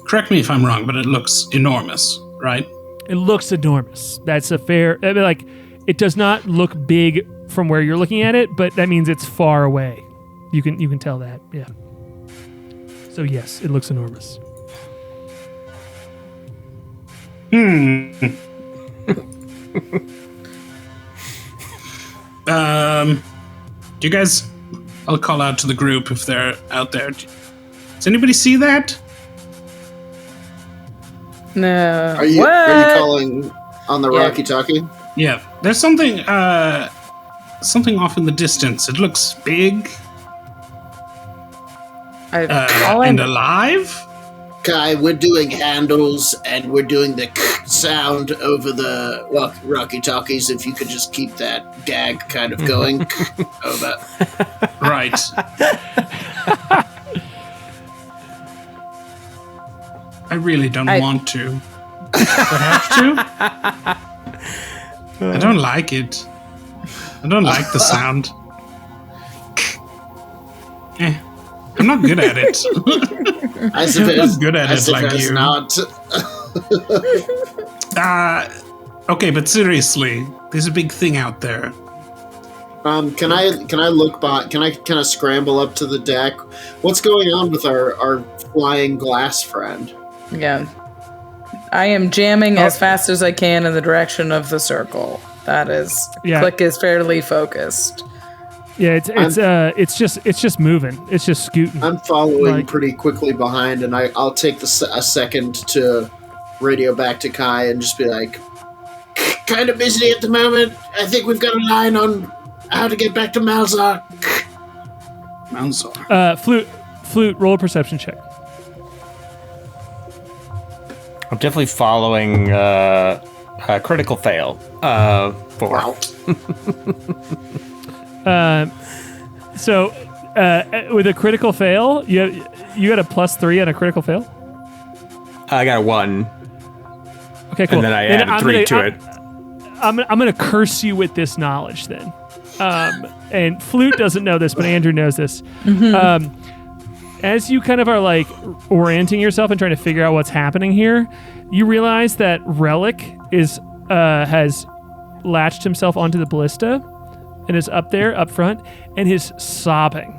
correct me if I'm wrong, but it looks enormous, right? It looks enormous. That's a fair... I mean, like, it does not look big from where you're looking at it, but that means it's far away. You can tell that, yeah. So yes, it looks enormous. Do you guys... I'll call out to the group if they're out there. Does anybody see that? No. Are you calling on the walkie-talkie? Yeah. There's something off in the distance. It looks big and alive. K.A.I, we're doing handles and we're doing the sound over the walkie-talkies. If you could just keep that gag kind of going. Over. Right. I really don't want to. But have to? I don't like it. I don't like the sound. I'm not good at it. I suppose. I'm not good at it like you. Not. Okay, but seriously, there's a big thing out there. Can I look by? Can I kind of scramble up to the deck? What's going on with our flying glass friend? Yeah. I am jamming as fast as I can in the direction of the circle. That is, Klik is fairly focused. Yeah, it's just moving. It's just scooting. I'm following pretty quickly behind, and I'll take a second to radio back to K.A.I and just be like, kind of busy at the moment. I think we've got a line on how to get back to Malzar. Flute, roll a perception check. I'm definitely following a critical fail. 4. Wow. So with a critical fail, you got a +3 on a critical fail? I got a 1. Okay, cool. And then I added 3 to it. I'm gonna curse you with this knowledge then. And Flute doesn't know this, but Andrew knows this. As you kind of are like orienting yourself and trying to figure out what's happening here, you realize that Relic has latched himself onto the ballista and is up front, and is sobbing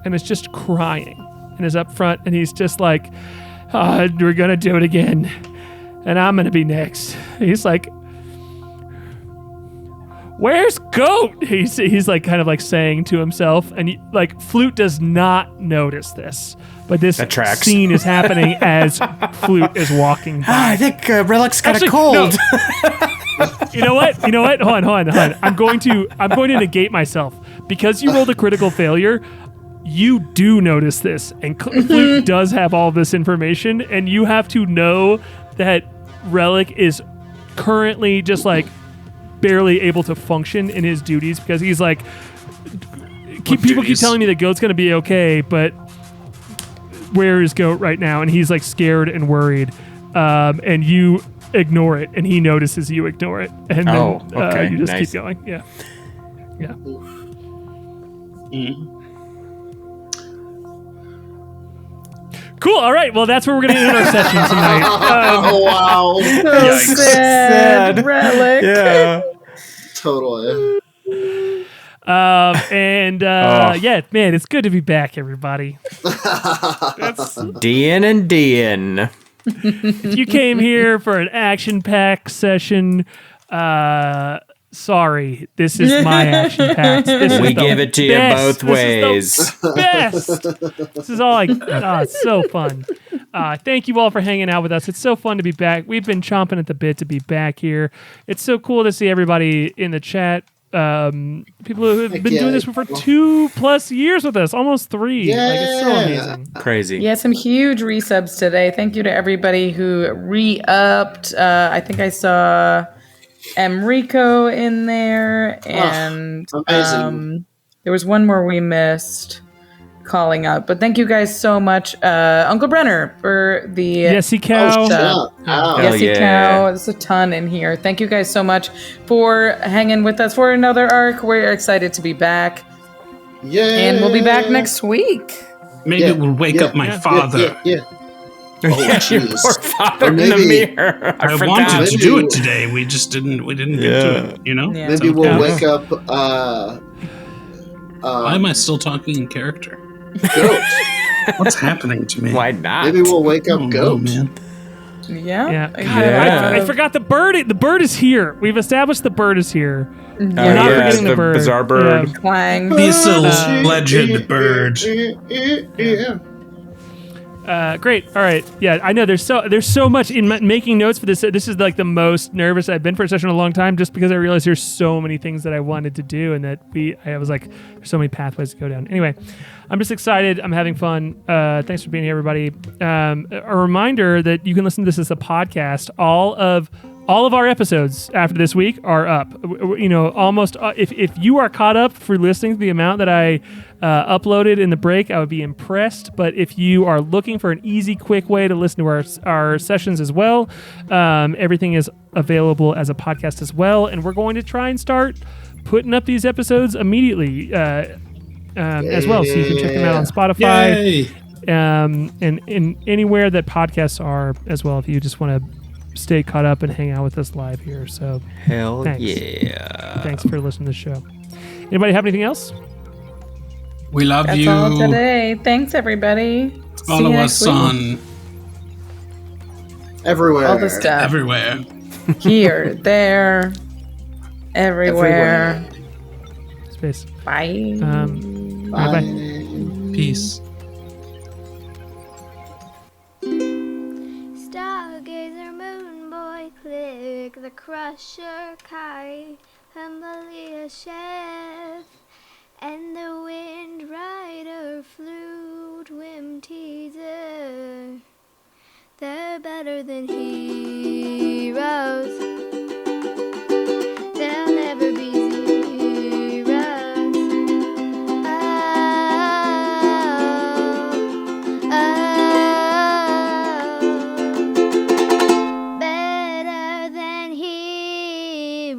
and is just crying and is up front, and he's just like, we're gonna do it again, and I'm gonna be next. He's like, where's Goat? He's like kind of like saying to himself, and like Flute does not notice this, but this scene is happening as Flute is walking by. I think Relic's got Actually, a cold. no. You know what? Hold on. I'm going to negate myself because you rolled a critical failure. You do notice this, and Flute does have all this information, and you have to know that Relic is currently just like barely able to function in his duties because he's like, people keep telling me that Goat's gonna be okay, but where is Goat right now? And he's like scared and worried, and you ignore it, and he notices you ignore it, and then you just keep going. Yeah. Cool. All right. Well, that's where we're going to end our session tonight. Oh, wow. So sad. Relic. Yeah. Totally. Yeah, man, it's good to be back, everybody. D'ing and D'ing. If you came here for an action-packed session, sorry, this is my action-packed. We give it to you both ways. This is the best. This is all it's so fun. Thank you all for hanging out with us. It's so fun to be back. We've been chomping at the bit to be back here. It's so cool to see everybody in the chat. People who have been doing this for 2+ years with us, almost 3. Yeah. Like, it's so amazing. Crazy. Yeah, some huge resubs today. Thank you to everybody who re-upped. I think I saw Enrico in there, and amazing. there was one more we missed calling up. But thank you guys so much, Uncle Brenner, for the Yesy Cow. Yesy Cow. There's a ton in here. Thank you guys so much for hanging with us for another arc. We're excited to be back. Yeah. And we'll be back next week. Maybe we'll wake up my father. Yeah. Oh, your poor father in the mirror. I wanted to do it today. We just didn't. We didn't get to it. You know. Yeah. Maybe we'll wake up. Why am I still talking in character? Goat. What's happening to me? Why not? Maybe we'll wake up Goat. Man. Yeah. I forgot the bird. The bird is here. We've established the bird is here. Yeah. We're not forgetting the bird. Bizarre bird. Clang. This'll alleged bird. Great. All right. Yeah, I know there's so much in making notes for this. This is like the most nervous I've been for a session in a long time, just because I realized there's so many things that I wanted to do, and that I was like, there's so many pathways to go down. Anyway, I'm just excited. I'm having fun. Thanks for being here, everybody. A reminder that you can listen to this as a podcast. All of our episodes after this week are up. You know, almost if you are caught up for listening to the amount that I uploaded in the break, I would be impressed. But if you are looking for an easy, quick way to listen to our sessions as well, everything is available as a podcast as well. And we're going to try and start putting up these episodes immediately as well. So you can check them out on Spotify and in anywhere that podcasts are as well, if you just want to stay caught up and hang out with us live here. So Hell thanks. Yeah. Thanks for listening to the show. Anybody have anything else? We love That's you. all today. Thanks, everybody. Follow us on Everywhere. all the stuff. everywhere. Here, there, everywhere. Space. Bye. Bye. Peace. Stargazer, Moonboy, Klik, the Crusher, K.A.I, Humbly Chef, and the Windrider, Flute, Whimteaser. They're better than heroes. They'll never be zeros. Better than heroes.